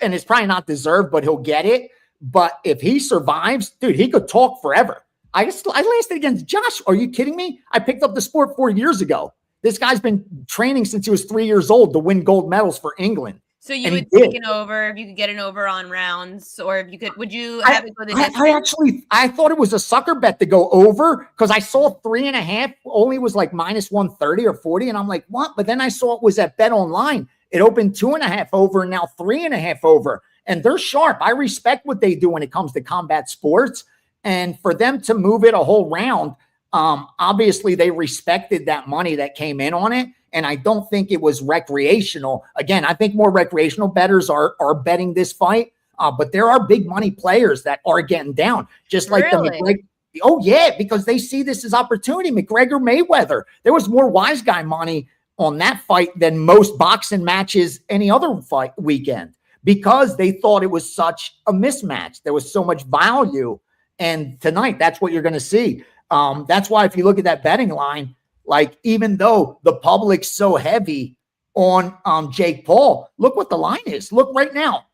C: And it's probably not deserved, but he'll get it. But if he survives, dude, he could talk forever. I lasted against Josh. Are you kidding me? I picked up the sport 4 years ago. This guy's been training since he was 3 years old to win gold medals for England.
A: So you would take an over if you could get an over on rounds, or if you could, would you have it go the distance?
C: I thought it was a sucker bet to go over because I saw 3.5 only was like minus 130 or 40. And I'm like, what? But then I saw it was at Bet Online. It opened 2.5 over and now 3.5 over. And they're sharp. I respect what they do when it comes to combat sports. And for them to move it a whole round, obviously they respected that money that came in on it. And I don't think it was recreational. Again, I think more recreational bettors are betting this fight. But there are big money players that are getting down, just like
A: really?
C: the McGregor. Oh, yeah, because they see this as opportunity. McGregor Mayweather. There was more wise guy money on that fight than most boxing matches any other fight weekend because they thought it was such a mismatch. There was so much value. And tonight, that's what you're going to see. That's why if you look at that betting line, like even though the public's so heavy on Jake Paul, look what the line is. Look right now.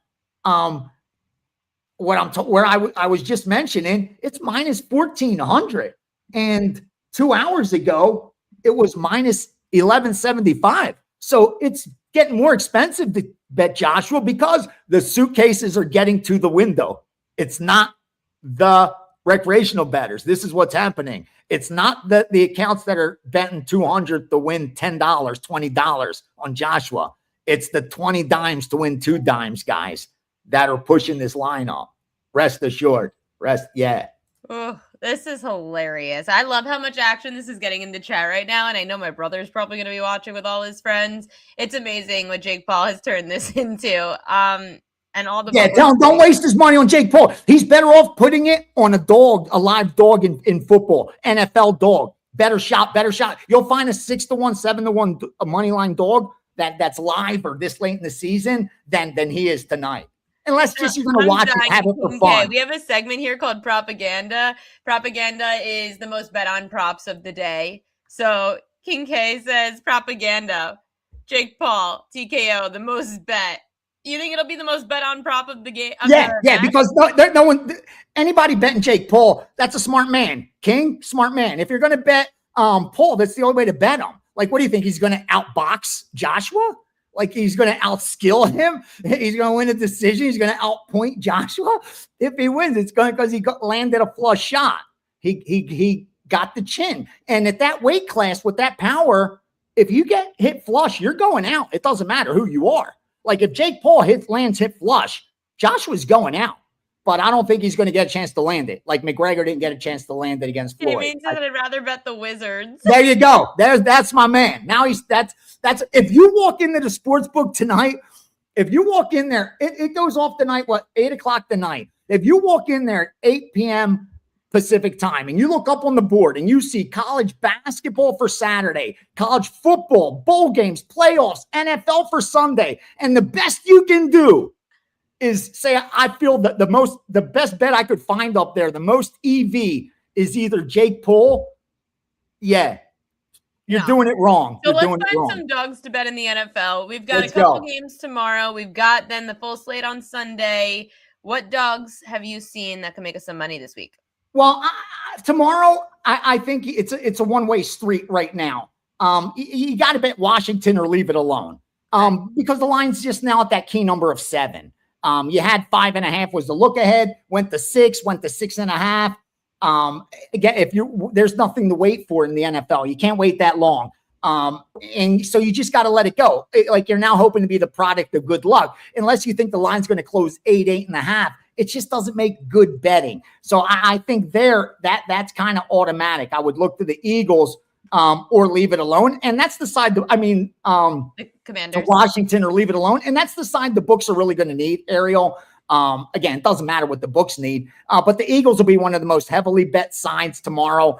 C: Where I was just mentioning, it's minus 1,400, and 2 hours ago it was minus 1,175. So it's getting more expensive to bet Joshua because the suitcases are getting to the window. It's not the recreational bettors. This is what's happening. It's not the accounts that are betting 200 to win $10, $20 on Joshua. It's the 20 dimes to win 2 dimes guys that are pushing this line up. Rest assured. Yeah.
A: Oh, this is hilarious. I love how much action this is getting in the chat right now. And I know my brother's probably going to be watching with all his friends. It's amazing what Jake Paul has turned this into. And all the
C: don't waste his money on Jake Paul. He's better off putting it on a live dog in football, NFL dog. Better shot. You'll find a 6-1, 7-1 money line dog that's live or this late in the season than he is tonight. Unless just you're going to watch it, have it for fun.
A: Okay, we have a segment here called Propaganda. Propaganda is the most bet on props of the day. So King K says Propaganda, Jake Paul, TKO, the most bet. You think it'll be the most bet on prop of the game?
C: Yeah, because no one, anybody betting Jake Paul, that's a smart man. King, smart man. If you're going to bet Paul, that's the only way to bet him. Like, what do you think? He's going to outbox Joshua? Like he's going to outskill him? He's going to win a decision? He's going to outpoint Joshua? If he wins, it's going because he landed a flush shot. He got the chin. And at that weight class with that power, if you get hit flush, you're going out. It doesn't matter who you are. Like if Jake Paul lands hit flush, Joshua's going out. But I don't think he's going to get a chance to land it. Like McGregor didn't get a chance to land it against Floyd.
A: It means that I'd rather bet the Wizards.
C: There you go. That's my man. Now that's if you walk into the sports book tonight, if you walk in there, it goes off tonight, 8 o'clock tonight. If you walk in there at 8 p.m. Pacific time and you look up on the board and you see college basketball for Saturday, college football, bowl games, playoffs, NFL for Sunday, and the best you can do is say, I feel that the best bet I could find up there, the most EV is either Jake Paul. Yeah. You're doing it wrong.
A: So let's find some dogs to bet in the NFL. We've got a couple games tomorrow. We've got then the full slate on Sunday. What dogs have you seen that can make us some money this week?
C: Well, tomorrow, I think it's a one-way street right now. You got to bet Washington or leave it alone because the line's just now at that key number of 7. You had 5.5 was the look ahead, went to 6, went to 6.5. Again, there's nothing to wait for in the NFL. You can't wait that long. And so you just got to let it go. Like you're now hoping to be the product of good luck, unless you think the line's going to close 8, 8.5. It just doesn't make good betting. So I think that's kind of automatic. I would look to the Eagles or leave it alone. And that's the side the Commanders, to Washington or leave it alone. And that's the side the books are really going to need, Ariel. Again, it doesn't matter what the books need, but the Eagles will be one of the most heavily bet sides tomorrow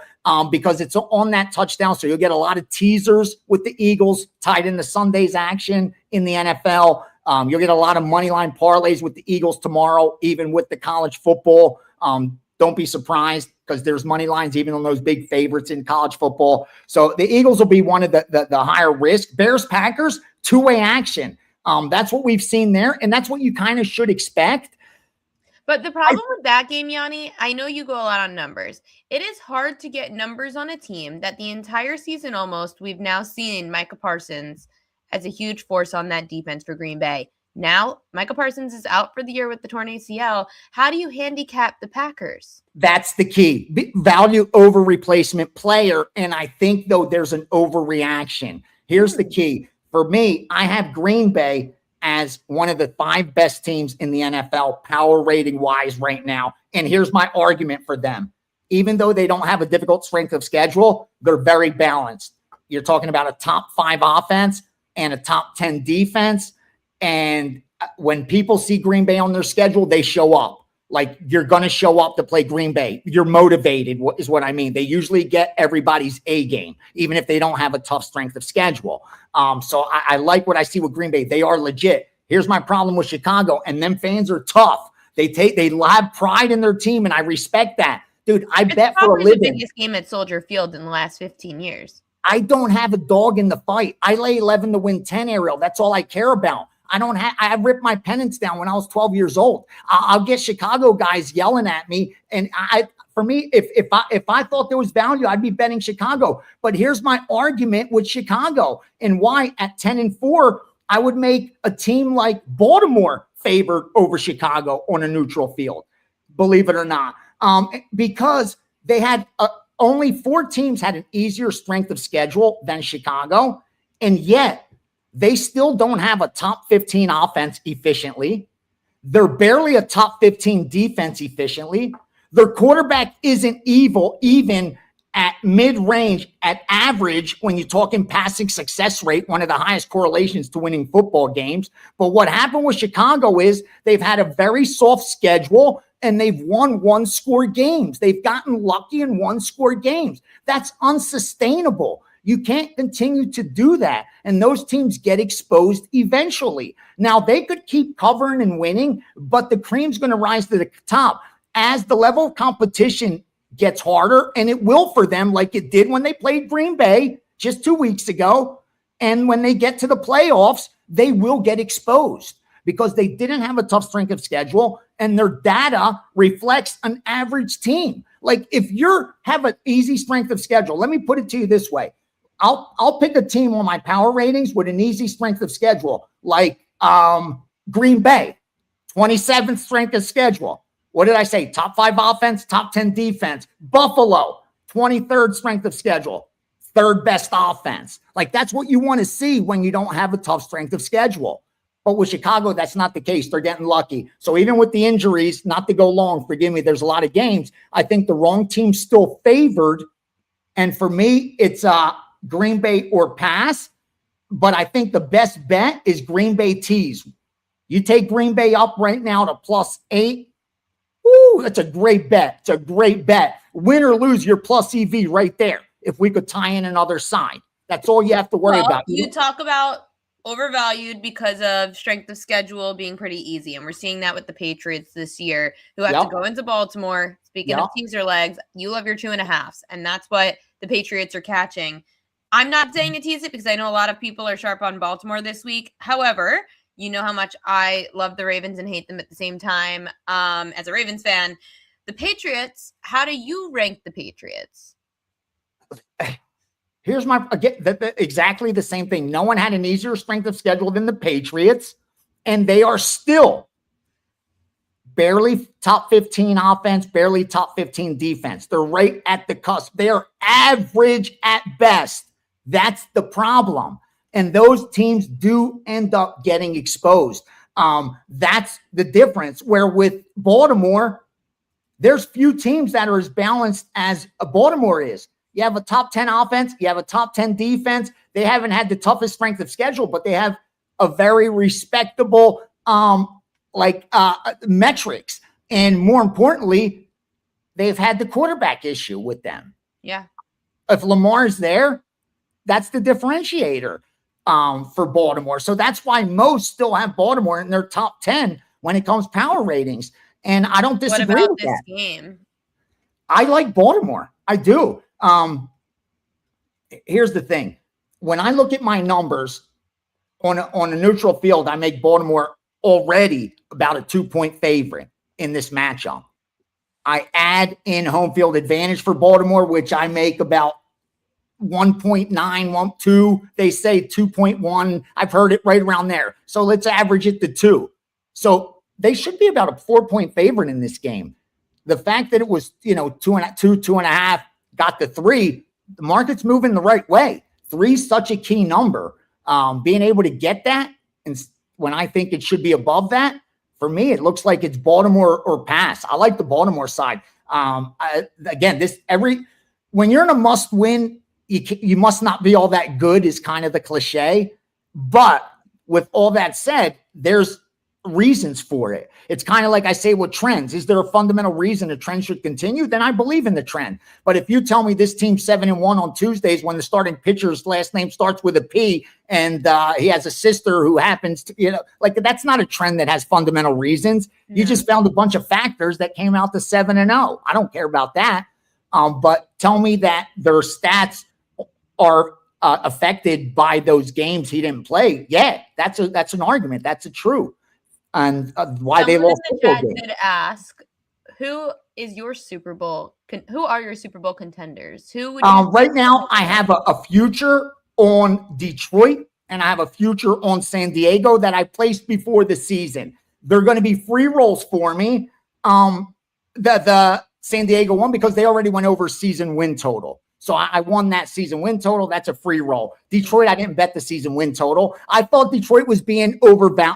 C: because it's on that touchdown. So you'll get a lot of teasers with the Eagles tied into Sunday's action in the NFL. You'll get a lot of money line parlays with the Eagles tomorrow, even with the college football. Don't be surprised because there's money lines even on those big favorites in college football. So the Eagles will be one of the higher risk. Bears, Packers, two-way action. That's what we've seen there, and that's what you kind of should expect.
A: But the problem with that game, Gianni, I know you go a lot on numbers. It is hard to get numbers on a team that the entire season almost we've now seen Micah Parsons as a huge force on that defense for Green Bay. Now, Micah Parsons is out for the year with the torn ACL. How do you handicap the Packers?
C: That's the key. Value over replacement player. And I think, though, there's an overreaction. Here's the key. For me, I have Green Bay as one of the 5 best teams in the NFL power rating wise right now. And here's my argument for them. Even though they don't have a difficult strength of schedule, they're very balanced. You're talking about a top 5 offense and a top 10 defense. And when people see Green Bay on their schedule, they show up. Like, you're going to show up to play Green Bay. You're motivated, is what I mean. They usually get everybody's A game, even if they don't have a tough strength of schedule. So I like what I see with Green Bay. They are legit. Here's my problem with Chicago, and them fans are tough. They have pride in their team, and I respect that. Dude, I bet for a living.
A: The biggest game at Soldier Field in the last 15 years.
C: I don't have a dog in the fight. I lay 11 to win 10, Ariel. That's all I care about. I ripped my pennants down when I was 12 years old. I'll get Chicago guys yelling at me. And for me, if I thought there was value, I'd be betting Chicago. But here's my argument with Chicago and why at 10-4, I would make a team like Baltimore favored over Chicago on a neutral field, believe it or not. Because they had only 4 teams had an easier strength of schedule than Chicago. And yet, they still don't have a top 15 offense efficiently. They're barely a top 15 defense efficiently. Their quarterback isn't even at mid-range, at average, when you're talking passing success rate, one of the highest correlations to winning football games. But what happened with Chicago is they've had a very soft schedule and they've won 1-score games. They've gotten lucky in 1-score games. That's unsustainable. You can't continue to do that. And those teams get exposed eventually. Now, they could keep covering and winning, but the cream's going to rise to the top. As the level of competition gets harder, and it will for them, like it did when they played Green Bay just 2 weeks ago, and when they get to the playoffs, they will get exposed because they didn't have a tough strength of schedule, and their data reflects an average team. Like, if you have an easy strength of schedule, let me put it to you this way. I'll pick a team on my power ratings with an easy strength of schedule, like Green Bay, 27th strength of schedule. What did I say? Top 5 offense, top 10 defense. Buffalo, 23rd strength of schedule, 3rd best offense. Like, that's what you want to see when you don't have a tough strength of schedule. But with Chicago, that's not the case. They're getting lucky. So even with the injuries, not to go long, forgive me, there's a lot of games. I think the wrong team's still favored. And for me, it's Green Bay or pass, but I think the best bet is Green Bay tease. You take Green Bay up right now to +8. Woo, that's a great bet. It's a great bet. Win or lose, your plus EV right there. If we could tie in another side, that's all you have to worry about.
A: You talk about overvalued because of strength of schedule being pretty easy, and we're seeing that with the Patriots this year, who have to go into Baltimore. Speaking of teaser legs, you love your 2.5s, and that's what the Patriots are catching. I'm not saying to tease it because I know a lot of people are sharp on Baltimore this week. However, you know how much I love the Ravens and hate them at the same time. As a Ravens fan, the Patriots, how do you rank the Patriots?
C: Here's my, again, exactly the same thing. No one had an easier strength of schedule than the Patriots, and they are still barely top 15 offense, barely top 15 defense. They're right at the cusp. They're average at best. That's the problem. And those teams do end up getting exposed. That's the difference. Where with Baltimore, there's few teams that are as balanced as Baltimore is. You have a top 10 offense. You have a top 10 defense. They haven't had the toughest strength of schedule, but they have a very respectable metrics. And more importantly, they've had the quarterback issue with them.
A: Yeah.
C: If Lamar's there, that's the differentiator for Baltimore. So that's why most still have Baltimore in their top 10 when it comes power ratings. And I don't disagree with that.
A: What about this game?
C: I like Baltimore. I do. Here's the thing. When I look at my numbers on a neutral field, I make Baltimore already about a 2-point favorite. in this matchup. I add in home field advantage for Baltimore, which I make about 1.9, 1.2. They say 2.1. I've heard it right around there. So let's average it to 2. So they should be about a 4-point favorite in this game. The fact that it was, 2.5, got to 3, the market's moving the right way. 3 is such a key number. Being able to get that, and when I think it should be above that, for me, it looks like it's Baltimore or pass. I like the Baltimore side. When you're in a must win, you must not be all that good is kind of the cliche. But with all that said, there's reasons for it. It's kind of like I say with trends. Is there a fundamental reason a trend should continue? Then I believe in the trend. But if you tell me this team's 7-1 on Tuesdays when the starting pitcher's last name starts with a P and he has a sister who happens to, that's not a trend that has fundamental reasons. You just found a bunch of factors that came out to 7-0. I don't care about that. But tell me that their stats are affected by those games he didn't play. Yeah, that's an argument. That's a true. And why they lost the
A: chat did ask, who are your Super Bowl contenders? Who would
C: right now I have a future on Detroit and I have a future on San Diego that I placed before the season. They're going to be free rolls for me. The San Diego one, because they already went over season win total. So I won that season win total. That's a free roll. Detroit, I didn't bet the season win total. I thought Detroit was being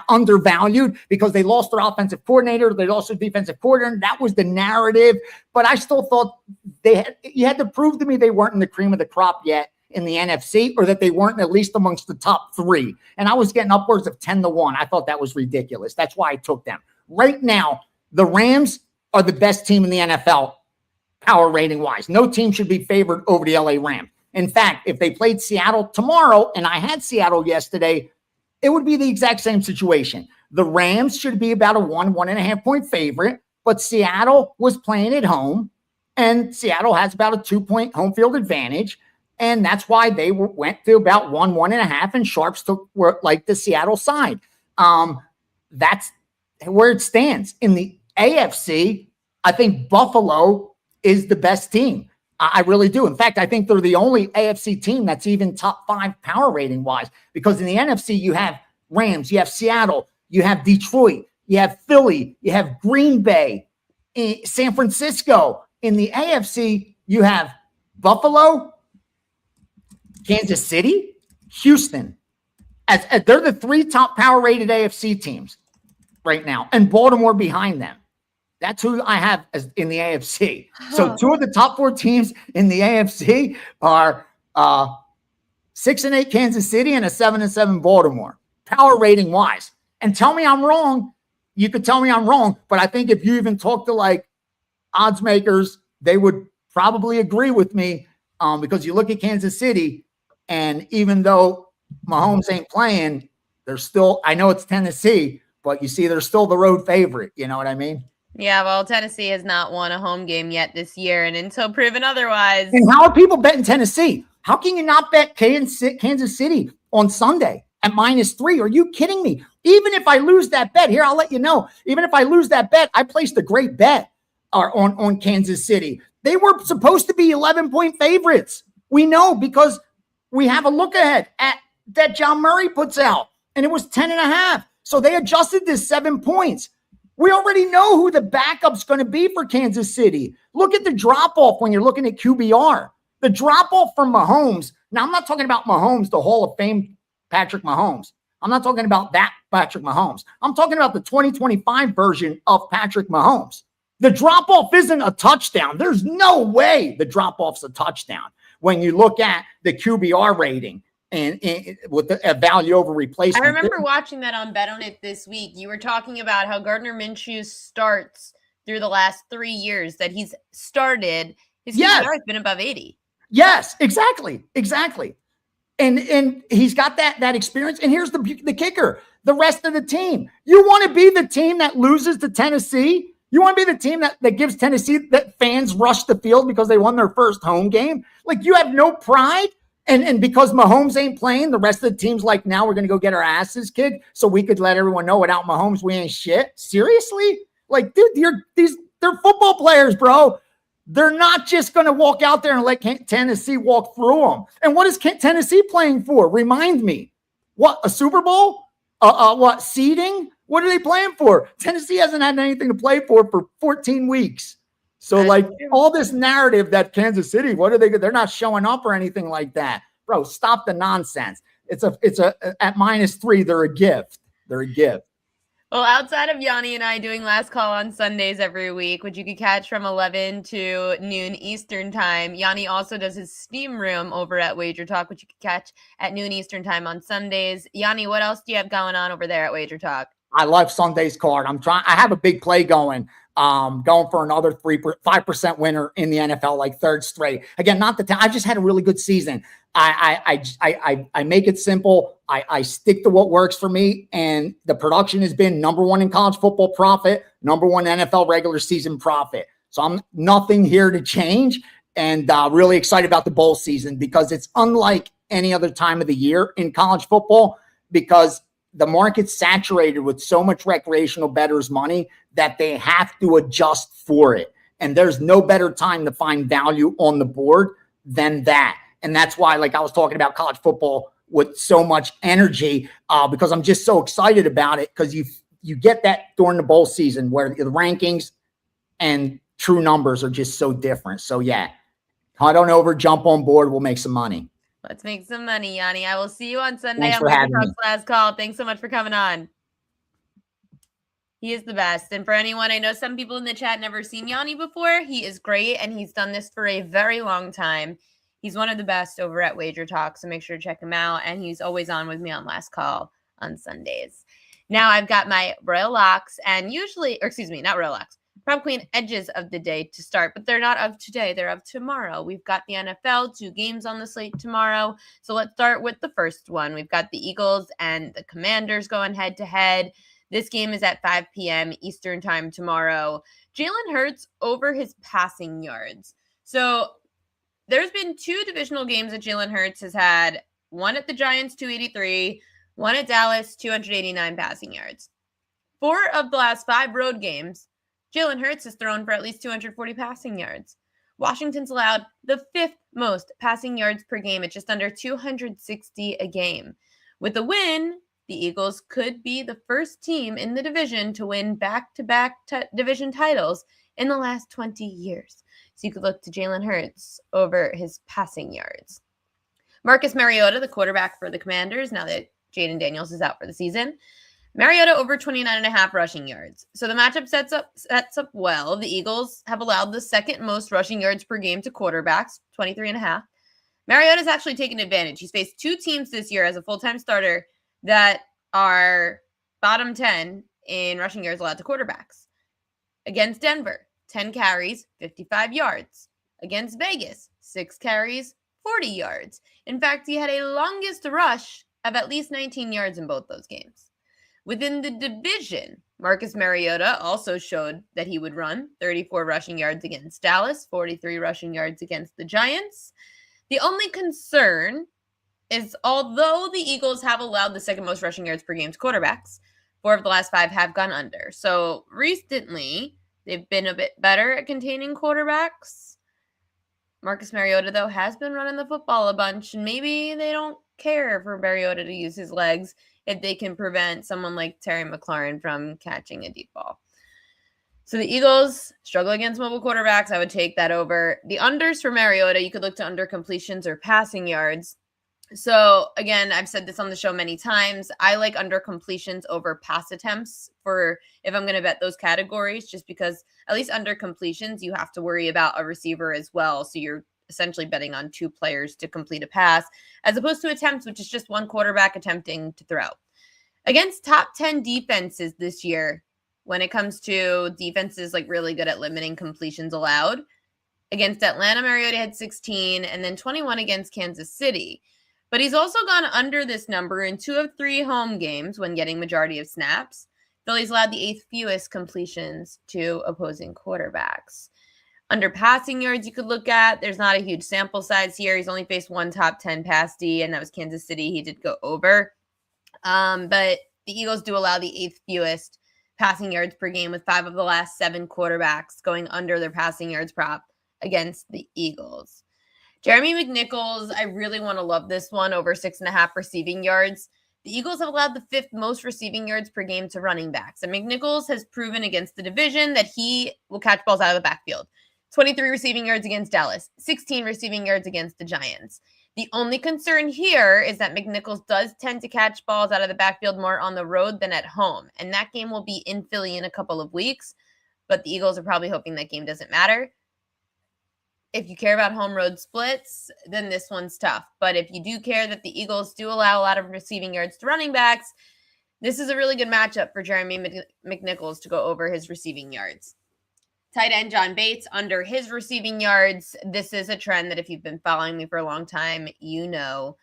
C: undervalued because they lost their offensive coordinator. They lost their defensive coordinator. That was the narrative. But I still thought you had to prove to me they weren't in the cream of the crop yet in the NFC, or that they weren't at least amongst the top 3. And I was getting upwards of 10-1. I thought that was ridiculous. That's why I took them. Right now, the Rams are the best team in the NFL. Power rating wise, no team should be favored over the LA Rams. In fact, if they played Seattle tomorrow and I had Seattle yesterday, it would be the exact same situation. The Rams should be about a 1.5 point favorite, but Seattle was playing at home and Seattle has about a 2-point home field advantage. And that's why they went to about 1.5 and sharps were like the Seattle side. That's where it stands. In the AFC, I think Buffalo is the best team. I really do. In fact, I think they're the only AFC team that's even top 5 power rating wise, because in the NFC, you have Rams, you have Seattle, you have Detroit, you have Philly, you have Green Bay, San Francisco. In the AFC, you have Buffalo, Kansas City, Houston. As they're the 3 top power rated AFC teams right now, and Baltimore behind them. That's who I have as in the AFC. So 2 of the top 4 teams in the AFC are 6-8 Kansas City and a 7-7 Baltimore, power rating wise. And tell me I'm wrong. You could tell me I'm wrong, but I think if you even talk to like odds makers, they would probably agree with me because you look at Kansas City, and even though Mahomes ain't playing, they're still, I know it's Tennessee, but you see, they're still the road favorite. You know what I mean?
A: Yeah, well, Tennessee has not won a home game yet this year, and until proven otherwise.
C: And how are people betting Tennessee? How can you not bet Kansas City on Sunday at -3? Are you kidding me? Even if I lose that bet, here, I'll let you know. Even if I lose that bet, I placed a great bet on Kansas City. They were supposed to be 11-point favorites. We know because we have a look ahead at that John Murray puts out, and it was 10.5. So they adjusted this 7 points. We already know who the backup's going to be for Kansas City. Look at the drop-off when you're looking at QBR. The drop-off from Mahomes. Now, I'm not talking about Mahomes, the Hall of Fame Patrick Mahomes. I'm not talking about that Patrick Mahomes. I'm talking about the 2025 version of Patrick Mahomes. The drop-off isn't a touchdown. There's no way the drop-off's a touchdown when you look at the QBR rating. And with a value over replacement.
A: I remember watching that on Bet On It this week. You were talking about how Gardner Minshew's starts through the last 3 years that he's started, his QBR has been above 80.
C: Yes, exactly. And he's got that experience. And here's the kicker: the rest of the team. You want to be the team that loses to Tennessee? You want to be the team that gives Tennessee that fans rush the field because they won their first home game? Like, you have no pride? And because Mahomes ain't playing, the rest of the team's like, now we're going to go get our asses kicked so we could let everyone know without Mahomes we ain't shit? Seriously? Like, dude, they're football players, bro. They're not just going to walk out there and let Tennessee walk through them. And what is Tennessee playing for? Remind me. What, a Super Bowl? What, seeding? What are they playing for? Tennessee hasn't had anything to play for 14 weeks. So, like, all this narrative that Kansas City, what are they? They're not showing up or anything like that. Bro, stop the nonsense. It's at -3, they're a gift. They're a gift.
A: Well, outside of Gianni and I doing last call on Sundays every week, which you could catch from 11 to noon Eastern time, Gianni also does his Steam Room over at Wager Talk, which you could catch at noon Eastern time on Sundays. Gianni, what else do you have going on over there at Wager Talk?
C: I love Sunday's card. I have a big play going for another 5% winner in the NFL, like third straight. Again, not the time. I just had a really good season. I make it simple. I stick to what works for me, and the production has been #1 in college football profit, #1 NFL regular season profit. So I'm nothing here to change, and really excited about the bowl season because it's unlike any other time of the year in college football because the market's saturated with so much recreational bettors money that they have to adjust for it. And there's no better time to find value on the board than that. And that's why, like I was talking about college football with so much energy, because I'm just so excited about it because you get that during the bowl season where the rankings and true numbers are just so different. So yeah, head on over, jump on board. We'll make some money.
A: Let's make some money, Gianni. I will see you on Sunday.
C: Thanks
A: on
C: for having me.
A: Last call. Thanks so much for coming on. He is the best. And for anyone, I know some people in the chat never seen Gianni before. He is great, and he's done this for a very long time. He's one of the best over at Wager Talk, so make sure to check him out. And he's always on with me on Last Call on Sundays. Now I've got my Royal Locks, and not Royal Locks, Prop Queen edges of the day to start, but they're not of today. They're of tomorrow. We've got the NFL, 2 games on the slate tomorrow. So let's start with the first one. We've got the Eagles and the Commanders going head to head. This game is at 5 p.m. Eastern time tomorrow. Jalen Hurts over his passing yards. So there's been 2 divisional games that Jalen Hurts has had. One at the Giants, 283. One at Dallas, 289 passing yards. 4 of the last 5 road games, Jalen Hurts has thrown for at least 240 passing yards. Washington's allowed the 5th most passing yards per game at just under 260 a game. With a win, the Eagles could be the first team in the division to win back-to-back division titles in the last 20 years. So you could look to Jalen Hurts over his passing yards. Marcus Mariota, the quarterback for the Commanders, now that Jaden Daniels is out for the season. Mariota over 29.5 rushing yards. So the matchup sets up well. The Eagles have allowed the 2nd most rushing yards per game to quarterbacks, 23.5. Mariota's actually taken advantage. He's faced 2 teams this year as a full-time starter that are bottom 10 in rushing yards allowed to quarterbacks. Against Denver, 10 carries, 55 yards. Against Vegas, 6 carries, 40 yards. In fact, he had a longest rush of at least 19 yards in both those games. Within the division, Marcus Mariota also showed that he would run 34 rushing yards against Dallas, 43 rushing yards against the Giants. The only concern is although the Eagles have allowed the 2nd most rushing yards per game to quarterbacks, 4 of the last 5 have gone under. So recently, they've been a bit better at containing quarterbacks. Marcus Mariota, though, has been running the football a bunch, and maybe they don't care for Mariota to use his legs if they can prevent someone like Terry McLaurin from catching a deep ball. So the Eagles struggle against mobile quarterbacks. I would take that over. The unders for Mariota, you could look to under completions or passing yards. So again, I've said this on the show many times. I like under completions over pass attempts for if I'm going to bet those categories, just because at least under completions, you have to worry about a receiver as well. So you're essentially betting on 2 players to complete a pass, as opposed to attempts, which is just one quarterback attempting to throw. Against top 10 defenses this year, when it comes to defenses like really good at limiting completions allowed, against Atlanta, Mariota had 16, and then 21 against Kansas City. But he's also gone under this number in 2 of 3 home games when getting majority of snaps. Philly's allowed the 8th fewest completions to opposing quarterbacks. Under passing yards, you could look at, there's not a huge sample size here. He's only faced 1 top 10 pass D, and that was Kansas City. He did go over. But the Eagles do allow the 8th fewest passing yards per game, with 5 of the last 7 quarterbacks going under their passing yards prop against the Eagles. Jeremy McNichols, I really want to love this one over 6.5 receiving yards. The Eagles have allowed the 5th most receiving yards per game to running backs, and McNichols has proven against the division that he will catch balls out of the backfield. 23 receiving yards against Dallas, 16 receiving yards against the Giants. The only concern here is that McNichols does tend to catch balls out of the backfield more on the road than at home, and that game will be in Philly in a couple of weeks, but the Eagles are probably hoping that game doesn't matter. If you care about home road splits, then this one's tough. But if you do care that the Eagles do allow a lot of receiving yards to running backs, this is a really good matchup for Jeremy McNichols to go over his receiving yards. Tight end John Bates under his receiving yards. This is a trend that if you've been following me for a long time, you know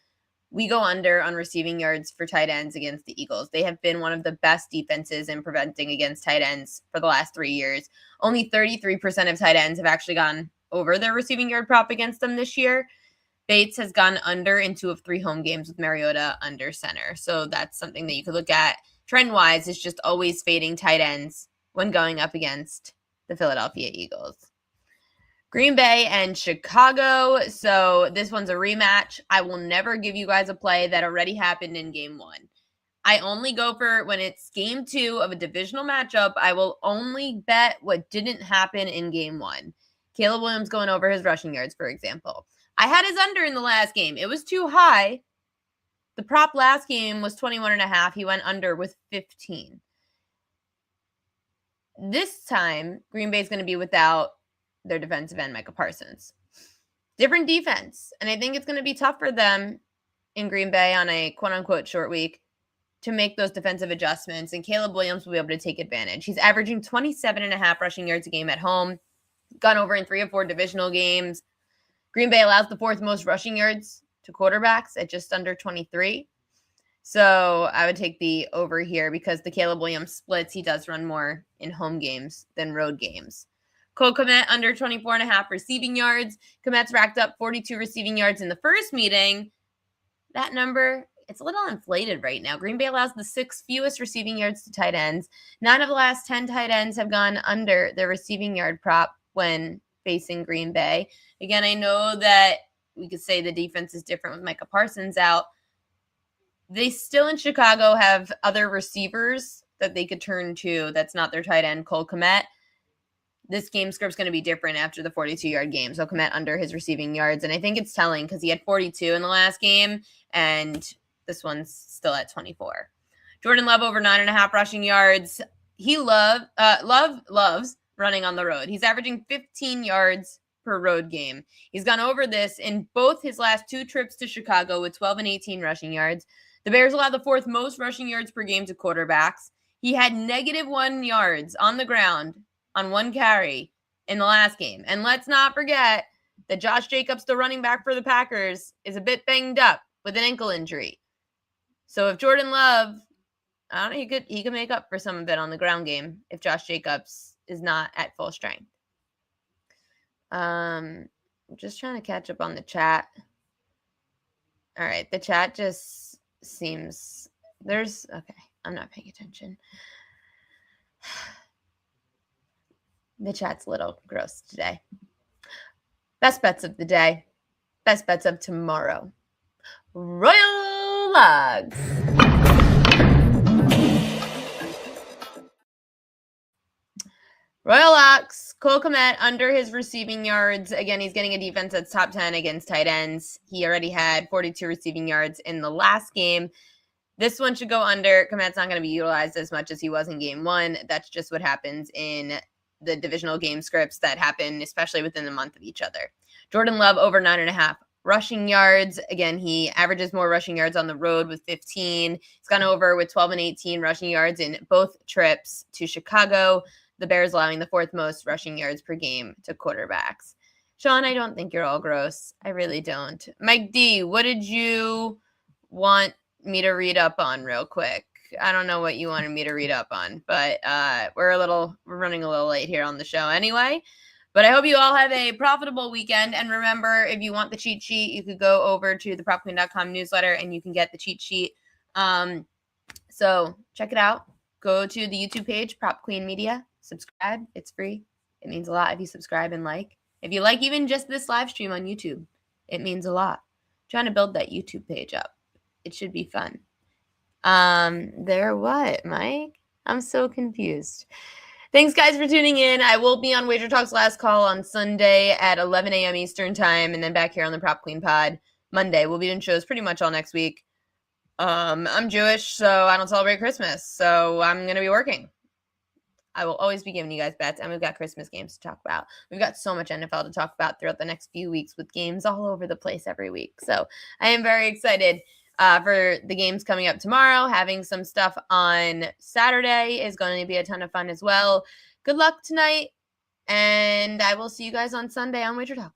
A: we go under on receiving yards for tight ends against the Eagles. They have been one of the best defenses in preventing against tight ends for the last 3 years. Only 33% of tight ends have actually gone over their receiving yard prop against them this year. Bates has gone under in 2 of 3 home games with Mariota under center. So that's something that you could look at trend-wise, is just always fading tight ends when going up against the Philadelphia Eagles. Green Bay and Chicago. So this one's a rematch. I will never give you guys a play that already happened in game 1. I only go for when it's game 2 of a divisional matchup. I will only bet what didn't happen in game 1. Caleb Williams going over his rushing yards, for example. I had his under in the last game. It was too high. The prop last game was 21.5. He went under with 15. This time, Green Bay is going to be without their defensive end, Micah Parsons. Different defense. And I think it's going to be tough for them in Green Bay on a quote-unquote short week to make those defensive adjustments. And Caleb Williams will be able to take advantage. He's averaging 27.5 rushing yards a game at home. Gone over in 3 of 4 divisional games. Green Bay allows the 4th most rushing yards to quarterbacks at just under 23. So I would take the over here because the Caleb Williams splits, he does run more in home games than road games. Cole Kmet under 24.5 receiving yards. Kmet's racked up 42 receiving yards in the first meeting. That number, it's a little inflated right now. Green Bay allows the 6th fewest receiving yards to tight ends. 9 of the last 10 tight ends have gone under their receiving yard prop when facing Green Bay. Again, I know that we could say the defense is different with Micah Parsons out. They still in Chicago have other receivers that they could turn to that's not their tight end, Cole Kmet. This game script's going to be different after the 42-yard game. So Kmet under his receiving yards. And I think it's telling because he had 42 in the last game, and this one's still at 24. Jordan Love over 9.5 rushing yards. He loves running on the road. He's averaging 15 yards per road game. He's gone over this in both his last 2 trips to Chicago with 12 and 18 rushing yards. The Bears allowed the 4th most rushing yards per game to quarterbacks. He had -1 yards on the ground on 1 carry in the last game. And let's not forget that Josh Jacobs, the running back for the Packers, is a bit banged up with an ankle injury. So if Jordan Love, I don't know, he could make up for some of it on the ground game if Josh Jacobs is not at full strength. I'm just trying to catch up on the chat. All right, the chat just seems okay. I'm not paying attention. The chat's a little gross today. Best bets of the day. Best bets of tomorrow. Royal Logs. Royal Ox, Cole Kmet under his receiving yards. Again, he's getting a defense that's top 10 against tight ends. He already had 42 receiving yards in the last game. This one should go under. Kmet's not going to be utilized as much as he was in game 1. That's just what happens in the divisional game scripts that happen, especially within the month of each other. Jordan Love over 9.5 rushing yards. Again, he averages more rushing yards on the road with 15. He's gone over with 12 and 18 rushing yards in both trips to Chicago. The Bears allowing the 4th most rushing yards per game to quarterbacks. Sean, I don't think you're all gross. I really don't. Mike D, what did you want me to read up on real quick? I don't know what you wanted me to read up on, but we're running a little late here on the show anyway. But I hope you all have a profitable weekend. And remember, if you want the cheat sheet, you could go over to the propqueen.com newsletter and you can get the cheat sheet. So check it out. go to the YouTube page, Prop Queen Media. Subscribe. It's free. It means a lot if you subscribe and like. If you like even just this live stream on YouTube, it means a lot. I'm trying to build that YouTube page up. It should be fun. There what, Mike? I'm so confused. Thanks, guys, for tuning in. I will be on Wager Talk's last call on Sunday at 11 a.m. Eastern time, and then back here on the Prop Queen Pod Monday. We'll be doing shows pretty much all next week. I'm Jewish, so I don't celebrate Christmas, so I'm going to be working. I will always be giving you guys bets, and we've got Christmas games to talk about. We've got so much NFL to talk about throughout the next few weeks with games all over the place every week. So I am very excited for the games coming up tomorrow. Having some stuff on Saturday is going to be a ton of fun as well. Good luck tonight, and I will see you guys on Sunday on Wager Talk.